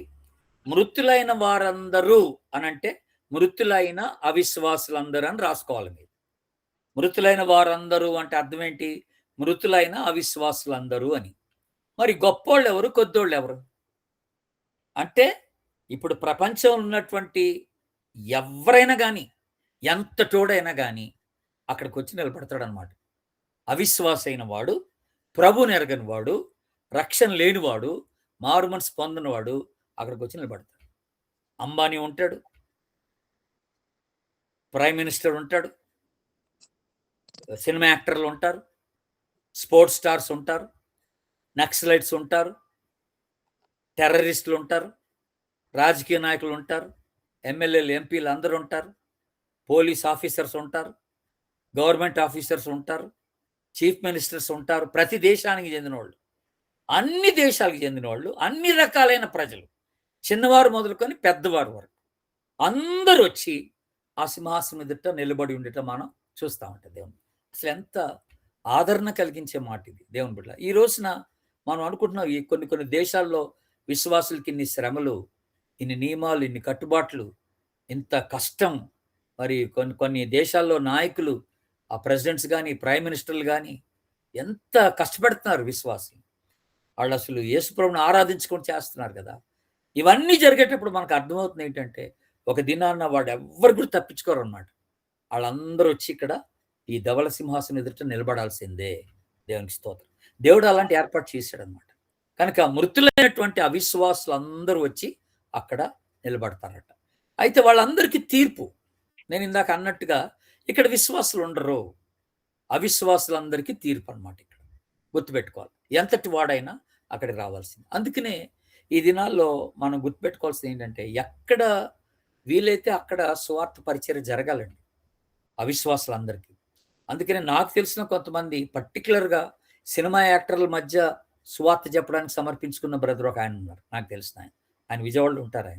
[SPEAKER 1] మృతులైన వారందరూ అనంటే మృతులైన అవిశ్వాసులందరూ అని రాసుకోవాలి మీరు. మృతులైన వారందరూ అంటే అర్థం ఏంటి? మృతులైన అవిశ్వాసులందరూ అని. మరి గొప్పోళ్ళు ఎవరు, కొద్దోళ్ళు ఎవరు అంటే ఇప్పుడు ప్రపంచంలో ఉన్నటువంటి ఎవరైనా కానీ, ఎంత తోడైనా కానీ అక్కడికి వచ్చి నిలబడతాడనమాట. అవిశ్వాసైన వాడు, ప్రభుని ఎరగని వాడు, రక్షణ లేనివాడు, మారు మనసు పొందినవాడు అక్కడికి వచ్చి నిలబడతాడు. అంబానీ ఉంటాడు, ప్రైమ్ మినిస్టర్ ఉంటాడు, సినిమా యాక్టర్లు ఉంటారు, స్పోర్ట్స్ స్టార్స్ ఉంటారు, నక్సలైట్స్ ఉంటారు, టెర్రరిస్టులు ఉంటారు, రాజకీయ నాయకులు ఉంటారు, ఎమ్మెల్యేలు ఎంపీలు అందరూ ఉంటారు, పోలీస్ ఆఫీసర్స్ ఉంటారు, గవర్నమెంట్ ఆఫీసర్స్ ఉంటారు, చీఫ్ మినిస్టర్స్ ఉంటారు. ప్రతి దేశానికి చెందిన వాళ్ళు, అన్ని దేశాలకు చెందిన వాళ్ళు, అన్ని రకాలైన ప్రజలు, చిన్నవారు మొదలుకొని పెద్దవారు వరకు అందరూ వచ్చి ఆ సింహాసనం ఎదుట నిలబడి ఉండటం మనం చూస్తూ ఉంటాం. దేవుని అసలు ఎంత ఆదరణ కలిగించే మాట ఇది దేవుని బిడ్డ. ఈ రోజున మనం అనుకుంటున్నాం ఈ కొన్ని దేశాల్లో విశ్వాసులకి ఇన్ని శ్రమలు, ఇన్ని నియమాలు, ఇన్ని కట్టుబాట్లు, ఇంత కష్టం. మరి కొన్ని దేశాల్లో నాయకులు, ఆ ప్రెసిడెంట్స్ కానీ ప్రైమ్ మినిస్టర్లు కానీ ఎంత కష్టపడుతున్నారు విశ్వాసులు. వాళ్ళు అసలు యేసుప్రభుని ఆరాధించుకొని చేస్తున్నారు కదా. ఇవన్నీ జరిగేటప్పుడు మనకు అర్థమవుతుంది ఏంటంటే ఒక దినాన్న వాడు ఎవ్వరు కూడా తప్పించుకోరు అన్నమాట. వాళ్ళందరూ వచ్చి ఇక్కడ ఈ ధవళ సింహాసనం ఎదుట నిలబడాల్సిందే. దేవునికి స్తోత్రం. దేవుడు అలాంటి ఏర్పాటు చేశాడు అనమాట. కనుక మృతులైనటువంటి అవిశ్వాసులు అందరూ వచ్చి అక్కడ నిలబడతారట. అయితే వాళ్ళందరికీ తీర్పు. నేను ఇందాక అన్నట్టుగా ఇక్కడ విశ్వాసులు ఉండరు, అవిశ్వాసులందరికీ తీర్పు అనమాట. ఇక్కడ గుర్తుపెట్టుకోవాలి, ఎంతటి వాడైనా అక్కడికి రావాల్సింది. అందుకనే ఈ దినాల్లో మనం గుర్తుపెట్టుకోవాల్సింది ఏంటంటే ఎక్కడ వీలైతే అక్కడ స్వార్థ పరిచర్య జరగాలండి అవిశ్వాసులందరికీ. అందుకనే నాకు తెలిసిన కొంతమంది పర్టికులర్గా సినిమా యాక్టర్ల మధ్య సువార్త చెప్పడానికి సమర్పించుకున్న బ్రదర్ ఒక ఆయన ఉన్నారు, నాకు తెలిసిన ఆయన విజయవాడలో ఉంటారు.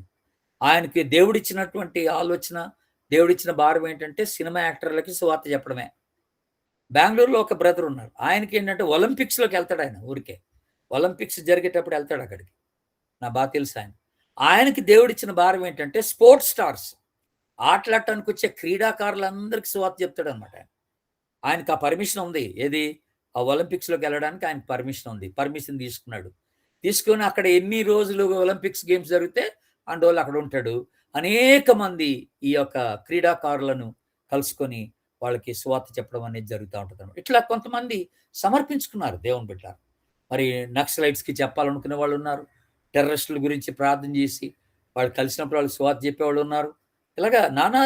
[SPEAKER 1] ఆయనకి దేవుడిచ్చినటువంటి ఆలోచన, దేవుడిచ్చిన భారం ఏంటంటే సినిమా యాక్టర్లకి సువార్త చెప్పడమే. బెంగళూరులో ఒక బ్రదర్ ఉన్నారు, ఆయనకి ఏంటంటే ఒలింపిక్స్లోకి వెళ్తాడు. ఆయన ఊరికే ఒలింపిక్స్ జరిగేటప్పుడు వెళ్తాడు అక్కడికి, నా బాగా తెలుసు. ఆయనకి దేవుడిచ్చిన భారం ఏంటంటే స్పోర్ట్స్ స్టార్స్, ఆటలాడటానికి వచ్చే క్రీడాకారులందరికీ సువార్త చెప్తాడు అనమాట. ఆయనకు ఆ పర్మిషన్ ఉంది. ఏది? ఆ ఒలింపిక్స్లోకి వెళ్ళడానికి ఆయన పర్మిషన్ ఉంది. పర్మిషన్ తీసుకొని అక్కడ ఎన్ని రోజులు ఒలింపిక్స్ గేమ్స్ జరిగితే అన్ని రోజులు అక్కడ ఉంటాడు. అనేక మంది ఈ యొక్క క్రీడాకారులను కలుసుకొని వాళ్ళకి సువార్త చెప్పడం అనేది జరుగుతూ ఉంటుంది అనమాట. ఇట్లా కొంతమంది సమర్పించుకున్నారు దేవుని బిడ్డ. మరి నక్సలైట్స్కి చెప్పాలనుకునే వాళ్ళు ఉన్నారు, టెర్రరిస్టుల గురించి ప్రార్థన చేసి వాళ్ళు కలిసినప్పుడు వాళ్ళు సువార్త చెప్పేవాళ్ళు ఉన్నారు. ఇలాగా నానా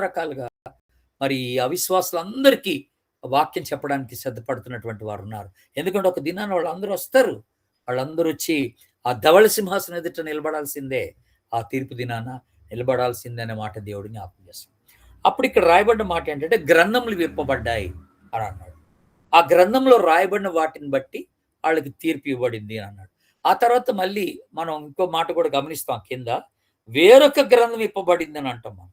[SPEAKER 1] రకాలుగా మరి అవిశ్వాసులందరికీ వాక్యం చెప్పడానికి సిద్ధపడుతున్నటువంటి వారు ఉన్నారు. ఎందుకంటే ఒక దినాన్ని వాళ్ళందరూ వస్తారు, వాళ్ళందరూ వచ్చి ఆ ధవళ సింహాసనం ఎదుట నిలబడాల్సిందే, ఆ తీర్పు దినాన నిలబడాల్సిందే అనే మాట దేవుడు జ్ఞాపకం చేస్తాం. అప్పుడు ఇక్కడ రాయబడిన మాట ఏంటంటే గ్రంథములు విప్పబడ్డాయి అని అన్నాడు. ఆ గ్రంథంలో రాయబడిన వాటిని బట్టి వాళ్ళకి తీర్పు ఇవ్వబడింది అని అన్నాడు. ఆ తర్వాత మళ్ళీ మనం ఇంకో మాట కూడా గమనిస్తాం, కింద వేరొక గ్రంథం విప్పబడింది అని అంటాం. మనం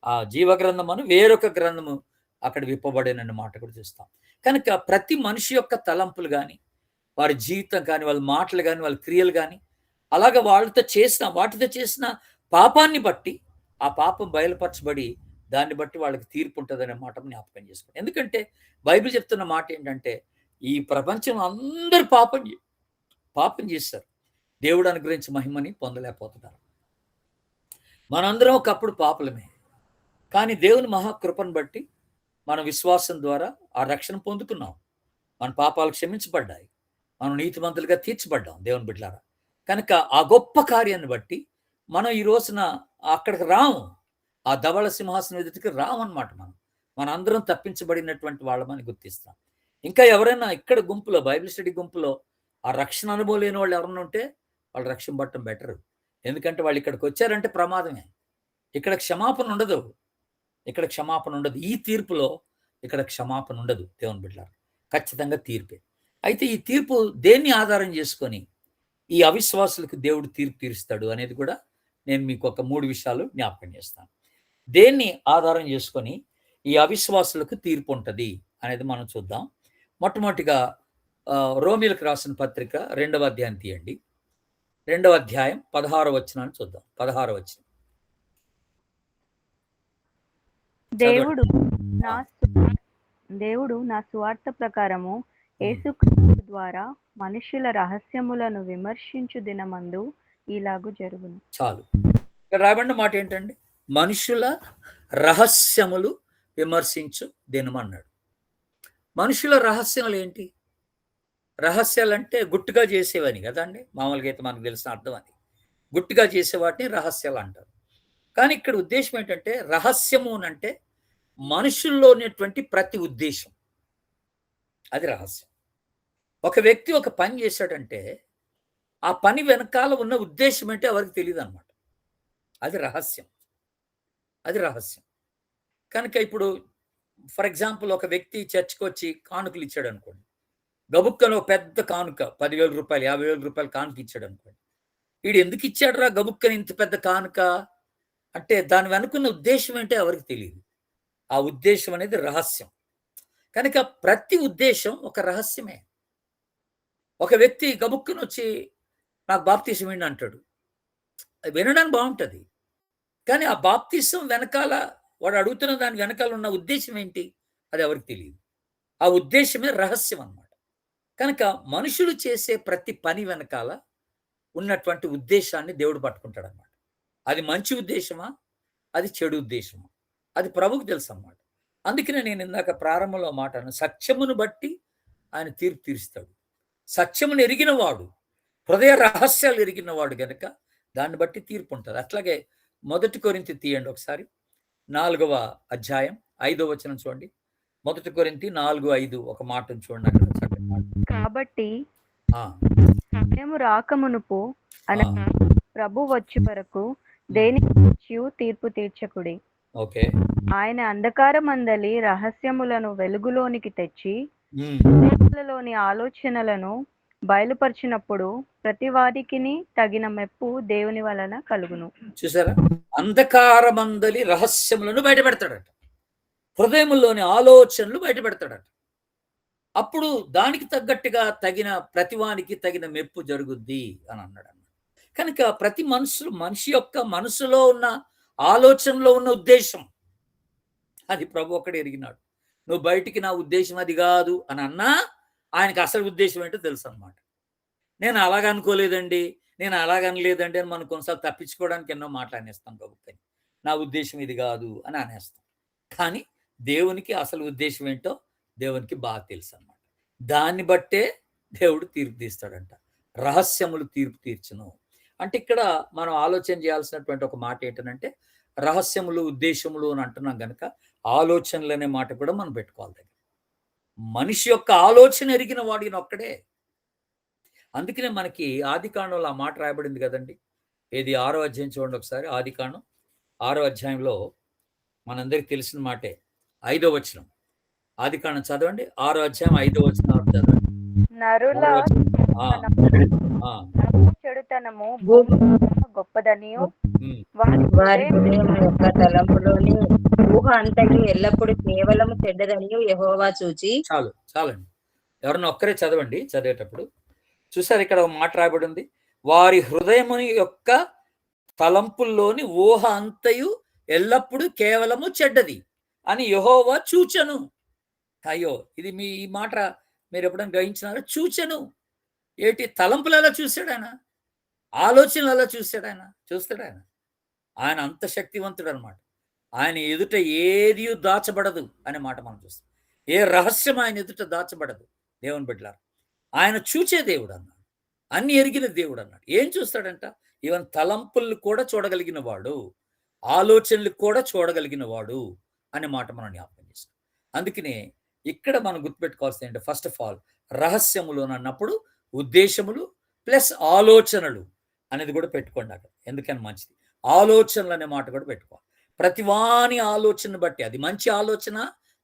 [SPEAKER 1] ఆ జీవ గ్రంథం అని వేరొక గ్రంథము అక్కడ విప్పబడిన మాట కూడా చూస్తాం. కనుక ప్రతి మనిషి యొక్క తలంపులు కానీ, వారి జీవితం కానీ, వాళ్ళ మాటలు కానీ, వాళ్ళ క్రియలు కానీ, అలాగ వాటితో చేసిన పాపాన్ని బట్టి ఆ పాపం బయలుపరచబడి దాన్ని బట్టి వాళ్ళకి తీర్పు ఉంటుందనే మాట జ్ఞాపకం చేసుకోండి. ఎందుకంటే బైబిల్ చెప్తున్న మాట ఏంటంటే ఈ ప్రపంచంలో అందరూ పాపం చేస్తారు, దేవుడు అనుగ్రహించి మహిమని పొందలేకపోతున్నారు. మనందరం ఒకప్పుడు పాపులమే, కానీ దేవుని మహాకృపను బట్టి మన విశ్వాసం ద్వారా ఆ రక్షణ పొందుతున్నాం. మన పాపాలు క్షమించబడ్డాయి, మనం నీతిమంతులుగా తీర్చబడ్డాం దేవుని బిడ్డలారా. కనుక ఆ గొప్ప కార్యాన్ని బట్టి మనం ఈ రోజున అక్కడికి రాము, ఆ ధవళ సింహాసనం ఎదుటికి రామన్నమాట. మనందరం తప్పించబడినటువంటి వాళ్ళమని గుర్తిస్తాం. ఇంకా ఎవరైనా ఇక్కడ గుంపులో, బైబిల్ స్టడీ గుంపులో ఆ రక్షణ అనుభవం లేని వాళ్ళు ఎవరైనా ఉంటే వాళ్ళు రక్షణ పట్టడం బెటరు. ఎందుకంటే వాళ్ళు ఇక్కడికి వచ్చారంటే ప్రమాదమే. ఇక్కడ క్షమాపణ ఉండదు, ఈ తీర్పులో ఇక్కడ క్షమాపణ ఉండదు దేవుని బిడ్డలారా. ఖచ్చితంగా తీర్పే. అయితే ఈ తీర్పు దేన్ని ఆధారం చేసుకొని ఈ అవిశ్వాసులకు దేవుడు తీర్పు తీరుస్తాడు అనేది కూడా నేను మీకు ఒక 3 విషయాలు జ్ఞాపకం చేస్తాను. దేన్ని ఆధారం చేసుకొని ఈ అవిశ్వాసులకు తీర్పు ఉంటుంది అనేది మనం చూద్దాం. మొట్టమొదటిగా రోమీలకు రాసిన పత్రిక 2వ అధ్యాయం తీయండి. 2వ అధ్యాయం 16వ వచనాన్ని చూద్దాం. 16వ వచనం.
[SPEAKER 2] దేవుడు నా సువార్త ప్రకారము యేసుక్రీస్తు ద్వారా మనుష్యుల రహస్యములను విమర్శించు దినమందు ఇలాగు జరుగును.
[SPEAKER 1] చాలు. ఇక్కడ రాబడిన మాట ఏంటండి? మనుషుల రహస్యములు విమర్శించు దినమన్నాడు. మనుషుల రహస్యాలు ఏంటి? రహస్యాలంటే గుట్టుగా చేసేవని కదండి. మామూలుగా అయితే మనకు తెలిసిన అర్థం అది. గుట్టుగా చేసేవాటిని రహస్యాలు అంటారు. కానీ ఇక్కడ ఉద్దేశం ఏంటంటే రహస్యము అంటే మనుషుల్లో ఉన్నటువంటి ప్రతి ఉద్దేశం, అది రహస్యం. ఒక వ్యక్తి ఒక పని చేశాడంటే ఆ పని వెనకాల ఉన్న ఉద్దేశం అంటే ఎవరికి తెలియదు అనమాట. అది రహస్యం. అది రహస్యం. కనుక ఇప్పుడు ఫర్ ఎగ్జాంపుల్ ఒక వ్యక్తి చర్చ్‌కి వచ్చి కానుకలు ఇచ్చాడు అనుకోండి. గబుక్కన ఓ పెద్ద కానుక రూ. 10,000 రూ. 50,000 కానుక ఇచ్చాడు అనుకోండి. ఈడు ఎందుకు ఇచ్చాడురా గబుక్కన ఇంత పెద్ద కానుక? అంటే దాని వెనుకున్న ఉద్దేశం ఏంటో ఎవరికి తెలియదు. ఆ ఉద్దేశం అనేది రహస్యం. కనుక ప్రతి ఉద్దేశం ఒక రహస్యమే. ఒక వ్యక్తి గబుక్కున వచ్చి నాకు బాప్తీసం ఇవ్వండి అంటాడు. అది వినడానికి బాగుంటది. కానీ ఆ బాప్తీసం వెనకాల వాడు అడుగుతున్న దాని వెనకాల ఉన్న ఉద్దేశం ఏంటి? అది ఎవరికి తెలియదు. ఆ ఉద్దేశమే రహస్యం అన్నమాట. కనుక మనుషులు చేసే ప్రతి పని వెనకాల ఉన్నటువంటి ఉద్దేశాన్ని దేవుడు పట్టుకుంటాడన్నమాట. అది మంచి ఉద్దేశమా? అది చెడు ఉద్దేశమా? అది ప్రభువుకు తెలుసన్నమాట. అందుకనే నేను ఇందాక ప్రారంభంలో మాట అన్నాను. సత్యమును బట్టి ఆయన తీర్పు తీరుస్తాడు. సత్యమును ఎరిగిన వాడు, హృదయ రహస్యాలు ఎరిగిన వాడు గనక దాన్ని బట్టి తీర్పు ఉంటుంది. అట్లాగే 1 కొరింథీ తీయండి ఒకసారి. 4వ అధ్యాయం 5వ వచనం చూడండి. 1 కొరింథీ 4:5 ఒక మాటను చూడండి అక్కడ చక్కని మాట.
[SPEAKER 2] కాబట్టి
[SPEAKER 1] ఆ!
[SPEAKER 2] సమయము రాకమునుపు అనగా ప్రభు వచ్చే వరకు దేనికి గూర్చియు తీర్పు తీర్చకుడి.
[SPEAKER 1] ఓకే.
[SPEAKER 2] ఆయన అంధకారమందలి రహస్యములను వెలుగులోనికి తెచ్చి
[SPEAKER 1] హ్మ్.
[SPEAKER 2] హృదయములలోని ఆలోచనలను బయలుపరిచినప్పుడు ప్రతి వారికిని తగిన మెప్పు దేవుని వలన కలుగును.
[SPEAKER 1] చూసారా? అంధకారమందలి రహస్యములను బయటపెడతాడట. హృదయములోని ఆలోచనలు బయటపెడతాడట. అప్పుడు దానికి తగ్గట్టుగా తగిన ప్రతివానికి తగిన మెప్పు జరుగుద్ది అని అన్నాడు. కనుక ప్రతి మనిషి యొక్క మనసులో ఉన్న ఆలోచనలో ఉన్న ఉద్దేశం అది ప్రభు ఒక్కడే ఎరిగినాడు. నువ్వు బయటికి నా ఉద్దేశం అది కాదు అని అన్నా ఆయనకు అసలు ఉద్దేశం ఏంటో తెలుసు అన్నమాట. నేను అలాగనుకోలేదండి, నేను అలాగనలేదండి అని మనం కొన్నిసార్లు తప్పించుకోవడానికి ఎన్నో మాటలు అనేస్తాం ప్రభుత్వం. నా ఉద్దేశం ఇది కాదు అని అనేస్తాం. కానీ దేవునికి అసలు ఉద్దేశం ఏంటో దేవునికి బాగా తెలుసు అన్నమాట. దాన్ని బట్టే దేవుడు తీర్పు తీస్తాడంట. రహస్యములు తీర్పు తీర్చును అంటే ఇక్కడ మనం ఆలోచన చేయాల్సినటువంటి ఒక మాట ఏంటంటే రహస్యములు ఉద్దేశములు అని అంటున్నాం కనుక ఆలోచనలు అనే మాట కూడా మనం పెట్టుకోవాలి దగ్గర. మనిషి యొక్క ఆలోచన ఎరిగిన వాడిని ఒక్కడే. అందుకనే మనకి ఆదికాండంలో ఆ మాట రాయబడింది కదండి. ఏది 6వ అధ్యాయం చూడండి ఒకసారి. ఆదికాండం 6వ అధ్యాయంలో మనందరికి తెలిసిన మాటే 5వ వచనం. ఆదికాండం చదవండి. 6వ అధ్యాయం 5వ వచనం చదవండి.
[SPEAKER 2] నరుల చెడుతనము గొప్పదనియు
[SPEAKER 4] వారి హృదయం యొక్క తలంపులోని ఊహ అంతయు ఎల్లప్పుడూ కేవలం చెడ్డదనియు యెహోవా చూచి.
[SPEAKER 1] చాలండి. ఎవరన్నా ఒక్కరే చదవండి చదివేటప్పుడు. చూసారు ఇక్కడ ఒక మాట రాయబడి ఉంది. వారి హృదయము యొక్క తలంపుల్లోని ఊహ అంతయు ఎల్లప్పుడూ కేవలము చెడ్డది అని యెహోవా చూచెను. అయ్యో ఇది మీ ఈ మాట మీరు ఎప్పుడైనా గ్రహించినారో? చూచెను. ఏటి తలంపులు ఎలా చూశాడు ఆయన? ఆలోచనలు ఎలా చూశాడు ఆయన? చూస్తాడు ఆయన. ఆయన అంత శక్తివంతుడు అనమాట. ఆయన ఎదుట ఏది దాచబడదు అనే మాట మనం చూస్తాం. ఏ రహస్యం ఆయన ఎదుట దాచబడదు. దేవుని బిడ్డలారా, ఆయన చూచే దేవుడు అన్నాడు. అన్ని ఎరిగిన దేవుడు అన్నాడు. ఏం చూస్తాడంట? ఈవెన్ తలంపులు కూడా చూడగలిగిన వాడు, ఆలోచనలు కూడా చూడగలిగిన వాడు అనే మాట మనం జ్ఞాపకం చేస్తాం. అందుకనే ఇక్కడ మనం గుర్తుపెట్టుకోవాల్సింది ఏంటంటే ఫస్ట్ ఆఫ్ ఆల్ రహస్యములు అన్నప్పుడు ఉద్దేశములు ప్లస్ ఆలోచనలు అనేది కూడా పెట్టుకోండి అక్కడ. ఎందుకని మంచిది. ఆలోచనలు అనే మాట కూడా పెట్టుకోవాలి. ప్రతివాని ఆలోచన బట్టి అది మంచి ఆలోచన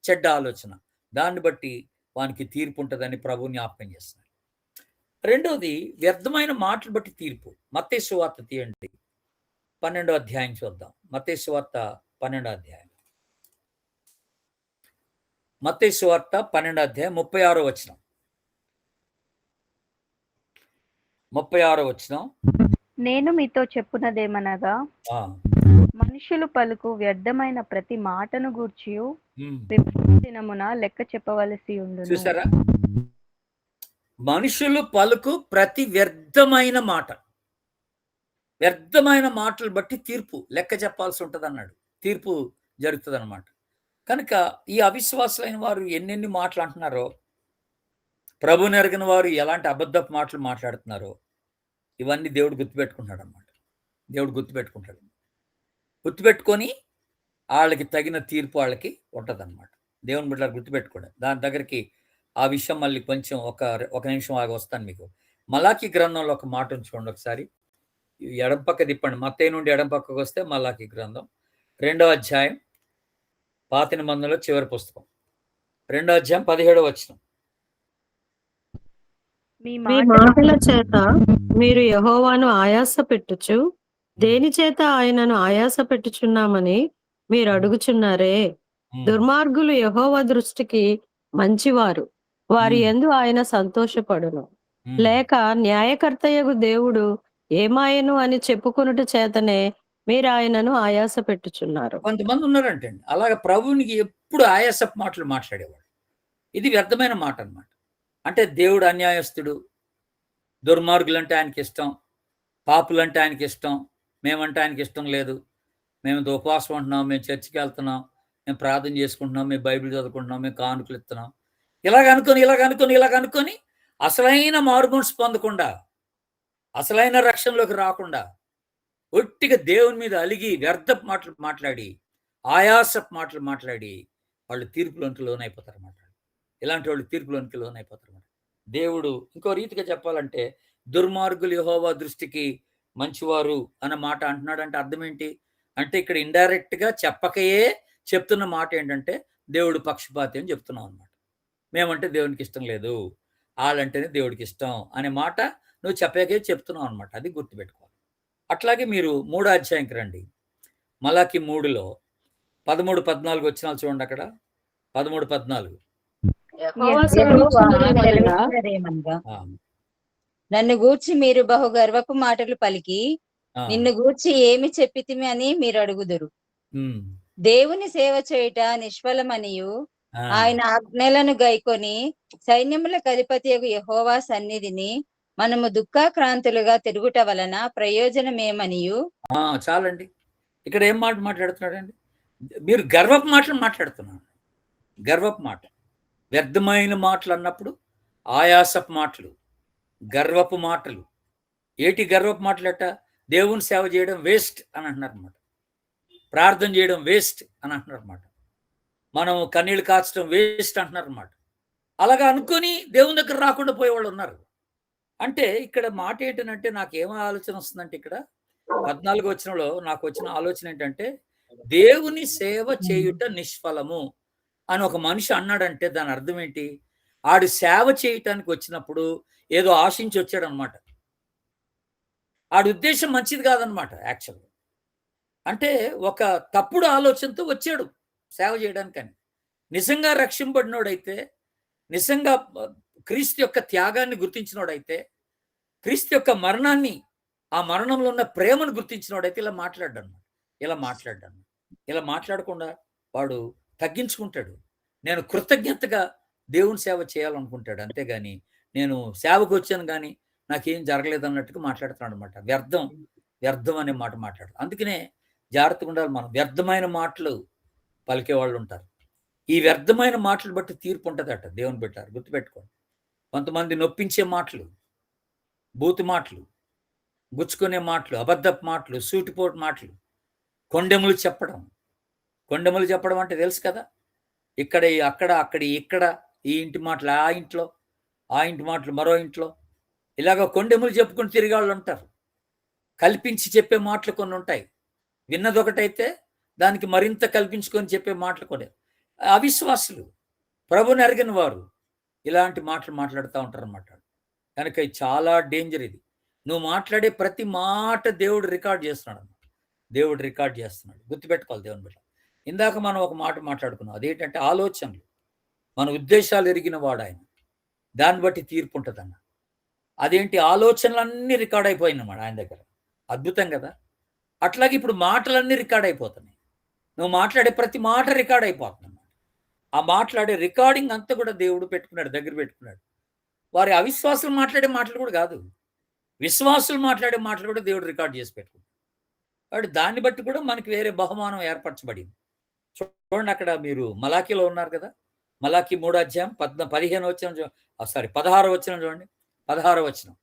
[SPEAKER 1] చెడ్డ ఆలోచన దాన్ని బట్టి వానికి తీర్పు ఉంటుందని ప్రభు జ్ఞాపకం చేస్తున్నాడు. రెండోది వ్యర్థమైన మాటలు బట్టి తీర్పు. మత్తయి సువార్త తీయండి 12వ అధ్యాయం చూద్దాం. మత్తయి సువార్త 12వ అధ్యాయం. మత్తయి సువార్త 12వ అధ్యాయం 36వ వచనం. 36వ వచనం.
[SPEAKER 2] నేను మీతో చెప్పునదేమనగా మనుషులు పలుకు వ్యర్థమైన ప్రతి మాటను గూర్చియు దినమున లెక్క చెప్పవలసి ఉండును.
[SPEAKER 1] చూసారా? మనుషులు పలుకు ప్రతి వ్యర్థమైన మాట, వ్యర్థమైన మాటలు బట్టి తీర్పు లెక్క చెప్పాల్సి ఉంటుంది అన్నాడు. తీర్పు జరుగుతుంది అన్నమాట. కనుక ఈ అవిశ్వాసులైన వారు ఎన్నెన్ని మాటలు అంటున్నారో, ప్రభు నెరగిన వారు ఎలాంటి అబద్ధపు మాటలు మాట్లాడుతున్నారో ఇవన్నీ దేవుడు గుర్తుపెట్టుకుంటాడు అన్నమాట. దేవుడు గుర్తుపెట్టుకుంటాడు. గుర్తుపెట్టుకొని వాళ్ళకి తగిన తీర్పు వాళ్ళకి ఉంటుంది అన్నమాట. దేవుని బిడ్డలు గుర్తుపెట్టుకోండి. దాని దగ్గరికి ఆ విషయం మళ్ళీ కొంచెం ఒక నిమిషం ఆగి వస్తాను మీకు. మలాకి గ్రంథంలో ఒక మాట చూడండి ఒకసారి. ఎడం పక్క తిప్పండి. మత్తయి నుండి ఎడం పక్కకు వస్తే మలాకి గ్రంథం 2వ అధ్యాయం, పాత నిబంధనలో చివరి పుస్తకం, 2వ అధ్యాయం 17వ వచనం.
[SPEAKER 3] మీ మాటల చేత మీరు యెహోవాను ఆయాస పెట్టుచు దేని చేత ఆయనను ఆయాస పెట్టుచున్నామని మీరు అడుగుచున్నారే. దుర్మార్గులు యెహోవా దృష్టికి మంచివారు, వారి యందు ఆయన సంతోషపడును. లేక న్యాయకర్తయగు దేవుడు ఏమాయను అని చెప్పుకొనుట చేతనే మీరు ఆయనను ఆయాస పెట్టుచున్నారు.
[SPEAKER 1] కొంతమంది ఉన్నారంటే అలాగే ప్రభువునికి ఎప్పుడు ఆయాసపు మాటలు మాట్లాడేవాడు. ఇది వ్యర్థమైన మాట అన్నమాట. అంటే దేవుడు అన్యాయస్తుడు, దుర్మార్గులంటే ఆయనకి ఇష్టం, పాపులంటే ఆయనకి ఇష్టం, మేమంటే ఆయనకి ఇష్టం లేదు, మేము ఉపవాసం ఉంటున్నాం, మేము చర్చికి వెళ్తున్నాం, మేము ప్రార్థన చేసుకుంటున్నాం, మేము బైబిల్ చదువుకుంటున్నాం, మేము కానుకలు ఇస్తున్నాం, ఇలాగనుకొని అసలైన మారుమనసు పొందకుండా, అసలైన రక్షణలోకి రాకుండా, ఒట్టిగా దేవుని మీద అలిగి వ్యర్థపు మాటలు మాట్లాడి, ఆయాసపు మాటలు మాట్లాడి వాళ్ళు తీర్పులోనికి లోనైపోతారు అన్నమాట. ఇలాంటి వాళ్ళు తీర్పులోనికి లోనైపోతారు అన్నమాట. దేవుడు ఇంకో రీతిగా చెప్పాలంటే దుర్మార్గులు యెహోవా దృష్టికి మంచివారు అన్న మాట అంటున్నాడంటే అర్థం ఏంటి అంటే ఇక్కడ ఇండైరెక్ట్ గా చెప్పకయే చెప్తున్న మాట ఏంటంటే దేవుడు పక్షపాతి అని చెప్తున్నాం అన్నమాట. మేమంటే దేవునికి ఇష్టం లేదు, వాళ్ళంటేనే దేవుడికి ఇష్టం అనే మాట నువ్వు చెప్పకే చెప్తున్నావు అనమాట. అది గుర్తుపెట్టుకోవాలి. అట్లాగే మీరు 3వ అధ్యాయంకి రండి. మలాకి 3లో 13-14 వచనాలు చూడండి. అక్కడ 13-14
[SPEAKER 4] నన్ను గూర్చి మీరు బహు గర్వపు మాటలు పలికి నిన్ను గూర్చి ఏమి చెప్పితిమి అని మీరు అడుగుదురు. దేవుని సేవ చేయుట నిష్ఫలమనియు ఆయన ఆజ్ఞలను గైకొని సైన్యములకు అధిపతియగు యెహోవా సన్నిధిని మనము దుఃఖాక్రాంతులుగా తిరుగుట వలన ప్రయోజనమేమనియు.
[SPEAKER 1] చాలండి. ఇక్కడ ఏం మాట మాట్లాడుతున్నాడండి? మీరు గర్వపు మాటలు మాట్లాడుతున్నాను. గర్వపు మాట, వ్యర్థమైన మాటలు అన్నప్పుడు ఆయాసపు మాటలు, గర్వపు మాటలు. ఏటి గర్వపు మాటలట? దేవుని సేవ చేయడం వేస్ట్ అని అంటున్నారు అన్నమాట. ప్రార్థన చేయడం వేస్ట్ అని అంటున్నారు అన్నమాట. మనం కన్నీళ్ళు కాచడం వేస్ట్ అంటున్నారు అన్నమాట. అలాగా అనుకొని దేవుని దగ్గర రాకుండా పోయేవాళ్ళు ఉన్నారు. అంటే ఇక్కడ మాట ఏంటంటే నాకేమో ఆలోచన వస్తుందంటే ఇక్కడ 14వ వచనంలో నాకు వచ్చిన ఆలోచన ఏంటంటే దేవుని సేవ చేయుట నిష్ఫలము అని ఒక మనిషి అన్నాడంటే దాని అర్థం ఏంటి? ఆడు సేవ చేయటానికి వచ్చినప్పుడు ఏదో ఆశించి వచ్చాడు అనమాట. ఆడి ఉద్దేశం మంచిది కాదనమాట. యాక్చువల్గా అంటే ఒక తప్పుడు ఆలోచనతో వచ్చాడు సేవ చేయడానికని. నిజంగా రక్షింపబడినోడైతే, నిజంగా క్రీస్తు యొక్క త్యాగాన్ని గుర్తించినోడైతే, క్రీస్తు యొక్క మరణాన్ని, ఆ మరణంలో ఉన్న ప్రేమను గుర్తించినోడైతే ఇలా మాట్లాడ్డాను. ఇలా మాట్లాడకుండా వాడు తగ్గించుకుంటాడు. నేను కృతజ్ఞతగా దేవుని సేవ చేయాలనుకుంటాడు. అంతేగాని నేను సేవకు వచ్చాను కానీ నాకేం జరగలేదు అన్నట్టుగా మాట్లాడుతున్నాడు అనమాట. వ్యర్థం అనే మాట మాట్లాడు. అందుకనే జాగ్రత్తగా ఉండాలి మనం. వ్యర్థమైన మాటలు పలికే వాళ్ళు ఉంటారు. ఈ వ్యర్థమైన మాటలు బట్టి తీర్పు ఉంటుందట. దేవుని పెట్టారు, గుర్తుపెట్టుకోండి. కొంతమంది నొప్పించే మాటలు, బూతు మాటలు, గుచ్చుకునే మాటలు, అబద్ధపు మాటలు, సూటిపోటు మాటలు, కొండెములు చెప్పడం అంటే తెలుసు కదా. ఇక్కడ అక్కడ ఇక్కడ, ఈ ఇంటి మాటలు ఆ ఇంట్లో, ఆ ఇంటి మాటలు మరో ఇంట్లో, ఇలాగ కొండెములు చెప్పుకొని తిరిగే వాళ్ళు ఉంటారు. కల్పించి చెప్పే మాటలు కొన్ని ఉంటాయి. విన్నదొకటైతే దానికి మరింత కల్పించుకొని చెప్పే మాటలు కూడా. అవిశ్వాసులు, ప్రభుని ఎరగిన వారు ఇలాంటి మాటలు మాట్లాడుతూ ఉంటారు అన్నమాట. కనుక ఇది చాలా డేంజర్. ఇది నువ్వు మాట్లాడే ప్రతి మాట దేవుడు రికార్డ్ చేస్తున్నాడు. గుర్తుపెట్టుకోవాలి దేవుని బిడ్డ. ఇందాక మనం ఒక మాట మాట్లాడుకున్నాం. అదేంటంటే ఆలోచనలు, మన ఉద్దేశాలు ఎరిగిన వాడు ఆయన. దాన్ని బట్టి తీర్పు ఉంటుందన్న. అదేంటి? ఆలోచనలన్నీ రికార్డ్ అయిపోయినమాట ఆయన దగ్గర. అద్భుతం కదా. అట్లాగే ఇప్పుడు మాటలన్నీ రికార్డ్ అయిపోతున్నాయి. నువ్వు మాట్లాడే ప్రతి మాట రికార్డ్ అయిపోతుంది అన్నమాట. ఆ మాట్లాడే రికార్డింగ్ అంతా కూడా దేవుడు దగ్గర పెట్టుకున్నాడు. వారి అవిశ్వాసులు మాట్లాడే మాటలు కూడా కాదు, విశ్వాసులు మాట్లాడే మాటలు కూడా దేవుడు రికార్డ్ చేసి పెట్టుకున్నాడు. కాబట్టి దాన్ని బట్టి కూడా మనకి వేరే బహుమానం ఏర్పరచబడింది. చూడండి, అక్కడ మీరు మలాకీలో ఉన్నారు కదా. మలాకీ 3వ అధ్యాయం 15వ వచనం 16వ వచనం చూడండి. 16వ వచనం,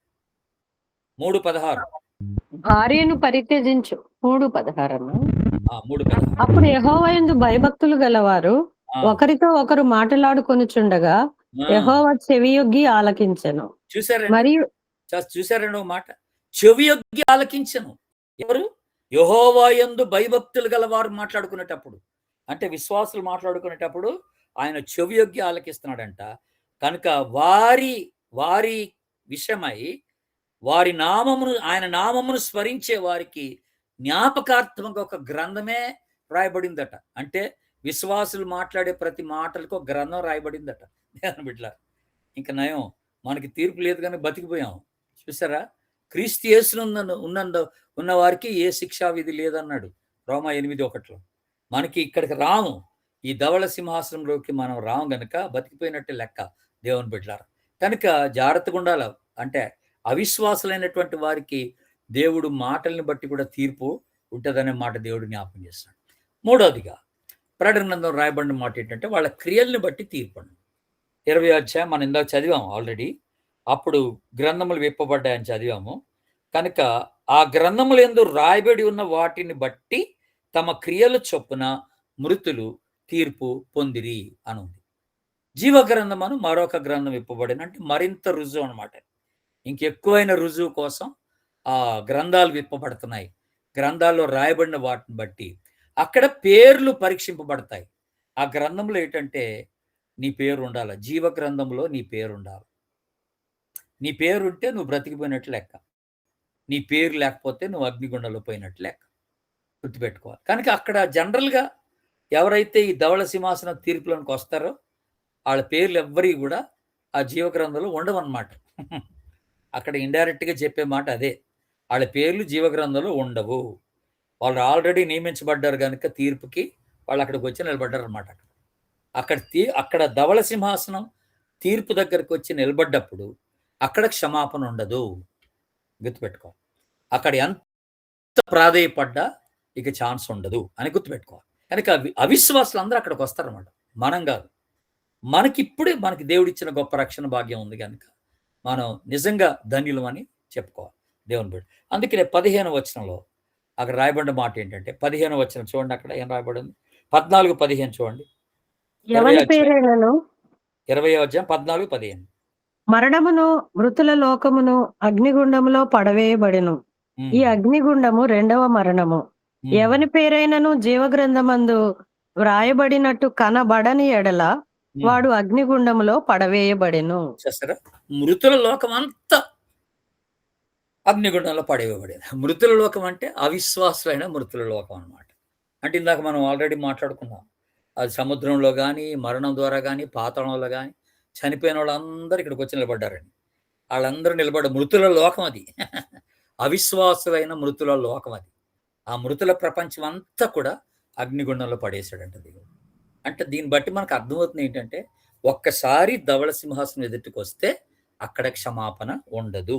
[SPEAKER 1] 3:16.
[SPEAKER 3] భార్యను పరిత్యజించు. 3:16.
[SPEAKER 1] 3:16.
[SPEAKER 3] అప్పుడు యెహోవా యందు భయభక్తులు గలవారు ఒకరితో ఒకరు మాట్లాడుకొనుచుండగా యెహోవా చెవియొగ్గి ఆలకించెను.
[SPEAKER 1] చూసారా?
[SPEAKER 3] మరియు
[SPEAKER 1] చూసారండి ఒక మాట, చెవియొగ్గి ఆలకించను. ఎవరు? యెహోవా యందు భయభక్తులు గల వారు మాట్లాడుకునేటప్పుడు, అంటే విశ్వాసులు మాట్లాడుకునేటప్పుడు ఆయన చెవియొగ్గి ఆలకిస్తున్నాడంట. కనుక వారి వారి విషయమై వారి నామమును, ఆయన నామమును స్మరించే వారికి జ్ఞాపకార్థంగా ఒక గ్రంథమే రాయబడిందట. అంటే విశ్వాసులు మాట్లాడే ప్రతి మాటలకు ఒక గ్రంథం రాయబడిందట. దేవుని బిడ్డలారా, ఇంకా నయం, మనకి తీర్పు లేదు కానీ బతికిపోయాం. చూసారా, క్రీస్తు యేసునందు ఉన్న వారికి ఏ శిక్షా విధి లేదన్నాడు రోమా 8:1. మనకి ఇక్కడికి రాము, ఈ ధవళ సింహాసనంలోకి మనం రాము గనుక బతికిపోయినట్టే లెక్క దేవుని బిడ్డలారా. కనుక జాగ్రత్తగా ఉండాలి. అంటే అవిశ్వాసులైనటువంటి వారికి దేవుడు మాటల్ని బట్టి కూడా తీర్పు ఉంటుందనే మాట దేవుడు జ్ఞాపకం చేస్తాడు. మూడవదిగా ప్రకటన గ్రంథం రాయబడిన మాట ఏంటంటే వాళ్ళ క్రియల్ని బట్టి తీర్పు. 20వ అధ్యాయం మనం ఇందాక చదివాము ఆల్రెడీ. అప్పుడు గ్రంథములు విప్పబడ్డాయని చదివాము. కనుక ఆ గ్రంథములు యందు రాయబడి ఉన్న వాటిని బట్టి తమ క్రియల చొప్పున మృతులు తీర్పు పొందిరి అని ఉంది. జీవ గ్రంథం అను మరొక గ్రంథం విప్పబడిన, అంటే మరింత రుజువు అనమాట. ఇంకెక్కువైన రుజువు కోసం ఆ గ్రంథాలు విప్పబడుతున్నాయి. గ్రంథాల్లో రాయబడిన వాటిని బట్టి అక్కడ పేర్లు పరీక్షింపబడతాయి. ఆ గ్రంథంలో ఏంటంటే నీ పేరు ఉండాలి, జీవ గ్రంథంలో నీ పేరు ఉండాలి. నీ పేరు ఉంటే నువ్వు బ్రతికిపోయినట్లు లెక్క, నీ పేరు లేకపోతే నువ్వు అగ్నిగుండంలో పోయినట్లు లెక్క, గుర్తుపెట్టుకోవాలి. కనుక అక్కడ జనరల్గా ఎవరైతే ఈ ధవళ సింహాసనం తీర్పులోనికి వస్తారో వాళ్ళ పేర్లు ఎవ్వరి కూడా ఆ జీవ గ్రంథంలో ఉండవన్నమాట. అక్కడ ఇండైరెక్ట్గా చెప్పే మాట అదే, వాళ్ళ పేర్లు జీవ గ్రంథంలో ఉండవు. వాళ్ళు ఆల్రెడీ నియమించబడ్డారు కనుక తీర్పుకి వాళ్ళు అక్కడికి వచ్చి నిలబడ్డారు అనమాట. అక్కడ ధవళ సింహాసనం తీర్పు దగ్గరికి వచ్చి నిలబడ్డప్పుడు అక్కడ క్షమాపణ ఉండదు, గుర్తుపెట్టుకోవాలి. అక్కడ ఎంత ప్రాధేయపడ్డా ఇక ఛాన్స్ ఉండదు అని గుర్తుపెట్టుకోవాలి. కనుక అవిశ్వాసులు అందరూ అక్కడికి వస్తారన్నమాట, మనం కాదు. మనకిప్పుడే మనకి దేవుడిచ్చిన గొప్ప రక్షణ భాగ్యం ఉంది కనుక మనం నిజంగా ధన్యులం అని చెప్పుకోవాలి దేవుని బిడ్డ. అందుకనే 15వ వచనంలో అక్కడ రాయబడిన మాట ఏంటంటే, 15వ వచనం చూడండి, అక్కడ ఏం రాయబడింది, 14-15 చూడండి. 20వ అధ్యాయం 14-15.
[SPEAKER 3] మరణమును మృతుల లోకమును అగ్నిగుండములో పడవేయబడెను. ఈ అగ్నిగుండము 2వ మరణము. ఎవని పేరైనను జీవగ్రంథమందు వ్రాయబడినట్టు కనబడని ఎడల వాడు అగ్నిగుండములో పడవేయబడెను.
[SPEAKER 1] చూస్తారా, మృతుల లోకం అంతా అగ్నిగుండంలో పడవేయబడేది. మృతుల లోకం అంటే అవిశ్వాసులైన మృతుల లోకం అన్నమాట. అంటే ఇందాక మనం ఆల్రెడీ మాట్లాడుకున్నాం, అది సముద్రంలో కానీ, మరణం ద్వారా కానీ, పాతాళంలో కానీ చనిపోయిన వాళ్ళందరూ ఇక్కడికి వచ్చి నిలబడ్డారండి. వాళ్ళందరూ నిలబడ్డ మృతుల లోకం అది. అవిశ్వాసులైన మృతుల లోకం అది. ఆ మృతుల ప్రపంచం అంతా కూడా అగ్నిగుండంలో పడేశాడంట దేవుడు. అంటే దీన్ని బట్టి మనకు అర్థమవుతుంది ఏంటంటే, ఒక్కసారి ధవళ సింహాసనం ఎదుటికి వస్తే అక్కడ క్షమాపణ ఉండదు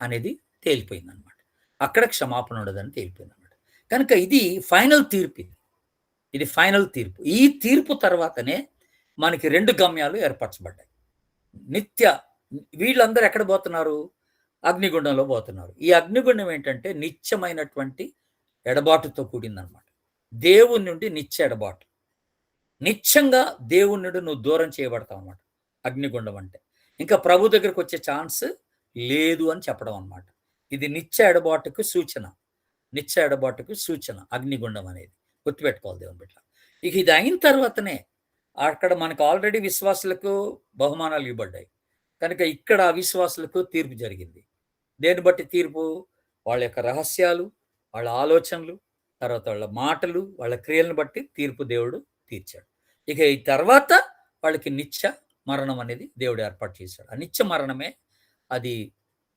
[SPEAKER 1] అనేది తేలిపోయింది అనమాట. అక్కడ క్షమాపణ ఉండదని తేలిపోయింది అనమాట. కనుక ఇది ఫైనల్ తీర్పు. ఇది ఫైనల్ తీర్పు. ఈ తీర్పు తర్వాతనే మనకి 2 గమ్యాలు ఏర్పరచబడ్డాయి. వీళ్ళందరూ ఎక్కడ పోతున్నారు? అగ్నిగుండంలో పోతున్నారు. ఈ అగ్నిగుండం ఏంటంటే నిత్యమైనటువంటి ఎడబాటుతో కూడిందనమాట. దేవుని నుండి నిత్య ఎడబాటు. నిత్యంగా దేవుని నుండి నువ్వు దూరం చేయబడతావు అనమాట అగ్నిగుండం అంటే. ఇంకా ప్రభు దగ్గరికి వచ్చే ఛాన్స్ లేదు అని చెప్పడం అనమాట. ఇది నిత్య ఎడబాటుకు సూచన. నిత్య ఎడబాటుకు సూచన అగ్నిగుండం అనేది, గుర్తుపెట్టుకోవాలి దేవుని బిడ్డ. ఇక ఇది అయిన తర్వాతనే అక్కడ మనకు ఆల్రెడీ విశ్వాసులకు బహుమానాలు ఇవ్వబడ్డాయి కనుక ఇక్కడ అవిశ్వాసులకు తీర్పు జరిగింది. దేన్ని బట్టి తీర్పు? వాళ్ళ యొక్క రహస్యాలు, వాళ్ళ ఆలోచనలు, తర్వాత వాళ్ళ మాటలు, వాళ్ళ క్రియలను బట్టి తీర్పు దేవుడు తీర్చాడు. ఇక ఈ తర్వాత వాళ్ళకి నిత్య మరణం అనేది దేవుడు ఏర్పాటు చేశాడు. ఆ నిత్య మరణమే అది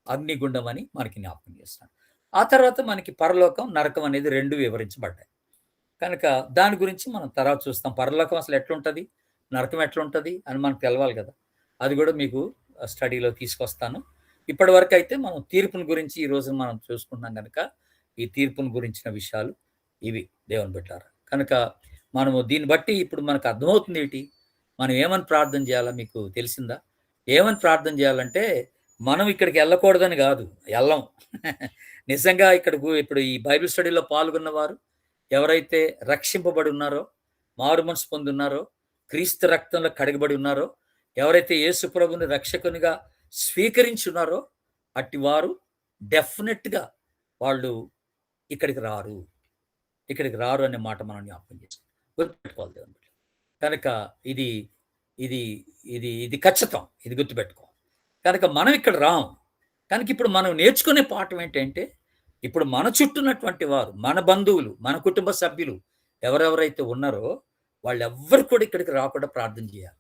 [SPEAKER 1] అగ్నిగుండం అని మనకి జ్ఞాపకం చేస్తాడు. ఆ తర్వాత మనకి పరలోకం, నరకం అనేది 2 వివరించబడ్డాయి కనుక దాని గురించి మనం తర్వాత చూస్తాం. పరలోకం అసలు ఎట్లుంటుంది, నరకం ఎట్లుంటుంది అని మనకు తెలవాలి కదా. అది కూడా మీకు స్టడీలో తీసుకొస్తాను. ఇప్పటి వరకు అయితే మనం తీర్పుని గురించి ఈరోజు మనం చూసుకుంటున్నాం కనుక ఈ తీర్పుని గురించిన విషయాలు ఇవి దేవుని బిడ్డలారా. కనుక మనము దీన్ని బట్టి ఇప్పుడు మనకు అర్థమవుతుంది ఏంటి, మనం ఏమని ప్రార్థన చేయాలో మీకు తెలిసిందా? ఏమని ప్రార్థన చేయాలంటే, మనం ఇక్కడికి వెళ్ళకూడదని కాదు, వెళ్ళం. నిజంగా ఇక్కడికి ఇప్పుడు ఈ బైబిల్ స్టడీలో పాల్గొన్న వారు ఎవరైతే రక్షింపబడి ఉన్నారో, మారు మనసు పొంది ఉన్నారో, క్రీస్తు రక్తంలో కడగబడి ఉన్నారో, ఎవరైతే యేసు ప్రభుని రక్షకునిగా స్వీకరించి ఉన్నారో అట్టి వారు డెఫినెట్గా వాళ్ళు ఇక్కడికి రారు అనే మాట మనం జ్ఞాపకం చేస్తాం, గుర్తుపెట్టుకోవాలి దేవుని బిడ్డలు. కనుక ఇది ఇది ఇది ఇది ఖచ్చితం, ఇది గుర్తుపెట్టుకోవాలి. కనుక మనం ఇక్కడ రాం. కనుక ఇప్పుడు మనం నేర్చుకునే పాఠం ఏంటంటే, ఇప్పుడు మన చుట్టూన్నటువంటి వారు, మన బంధువులు, మన కుటుంబ సభ్యులు ఎవరెవరైతే ఉన్నారో వాళ్ళెవ్వరు కూడా ఇక్కడికి రాకుండా ప్రార్థన చేయాలి.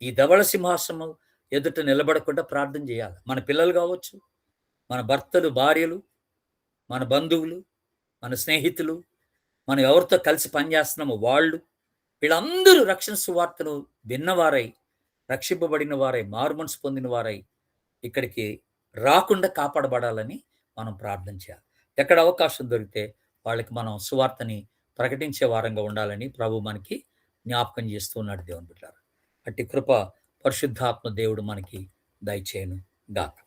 [SPEAKER 1] ఈ ధవళ సింహాసనం ఎదుట నిలబడకుండా ప్రార్థన చేయాలి. మన పిల్లలు కావచ్చు, మన భర్తలు, భార్యలు, మన బంధువులు, మన స్నేహితులు, మనం ఎవరితో కలిసి పనిచేస్తున్నామో వాళ్ళు, వీళ్ళందరూ రక్షణ సువార్తను విన్నవారై, రక్షింపబడిన వారై, మారుమనసు పొందిన వారై ఇక్కడికి రాకుండా కాపాడబడాలని మనం ప్రార్థన చేయాలి. ఎక్కడ అవకాశం దొరికితే వాళ్ళకి మనం సువార్తని ప్రకటించే వారంగా ఉండాలని ప్రభు మనకి జ్ఞాపకం చేస్తూ ఉన్నాడు దేవుని బిడ్డలారా. అట్టి కృప పరిశుద్ధాత్మ దేవుడు మనకి దయచేయను గాక.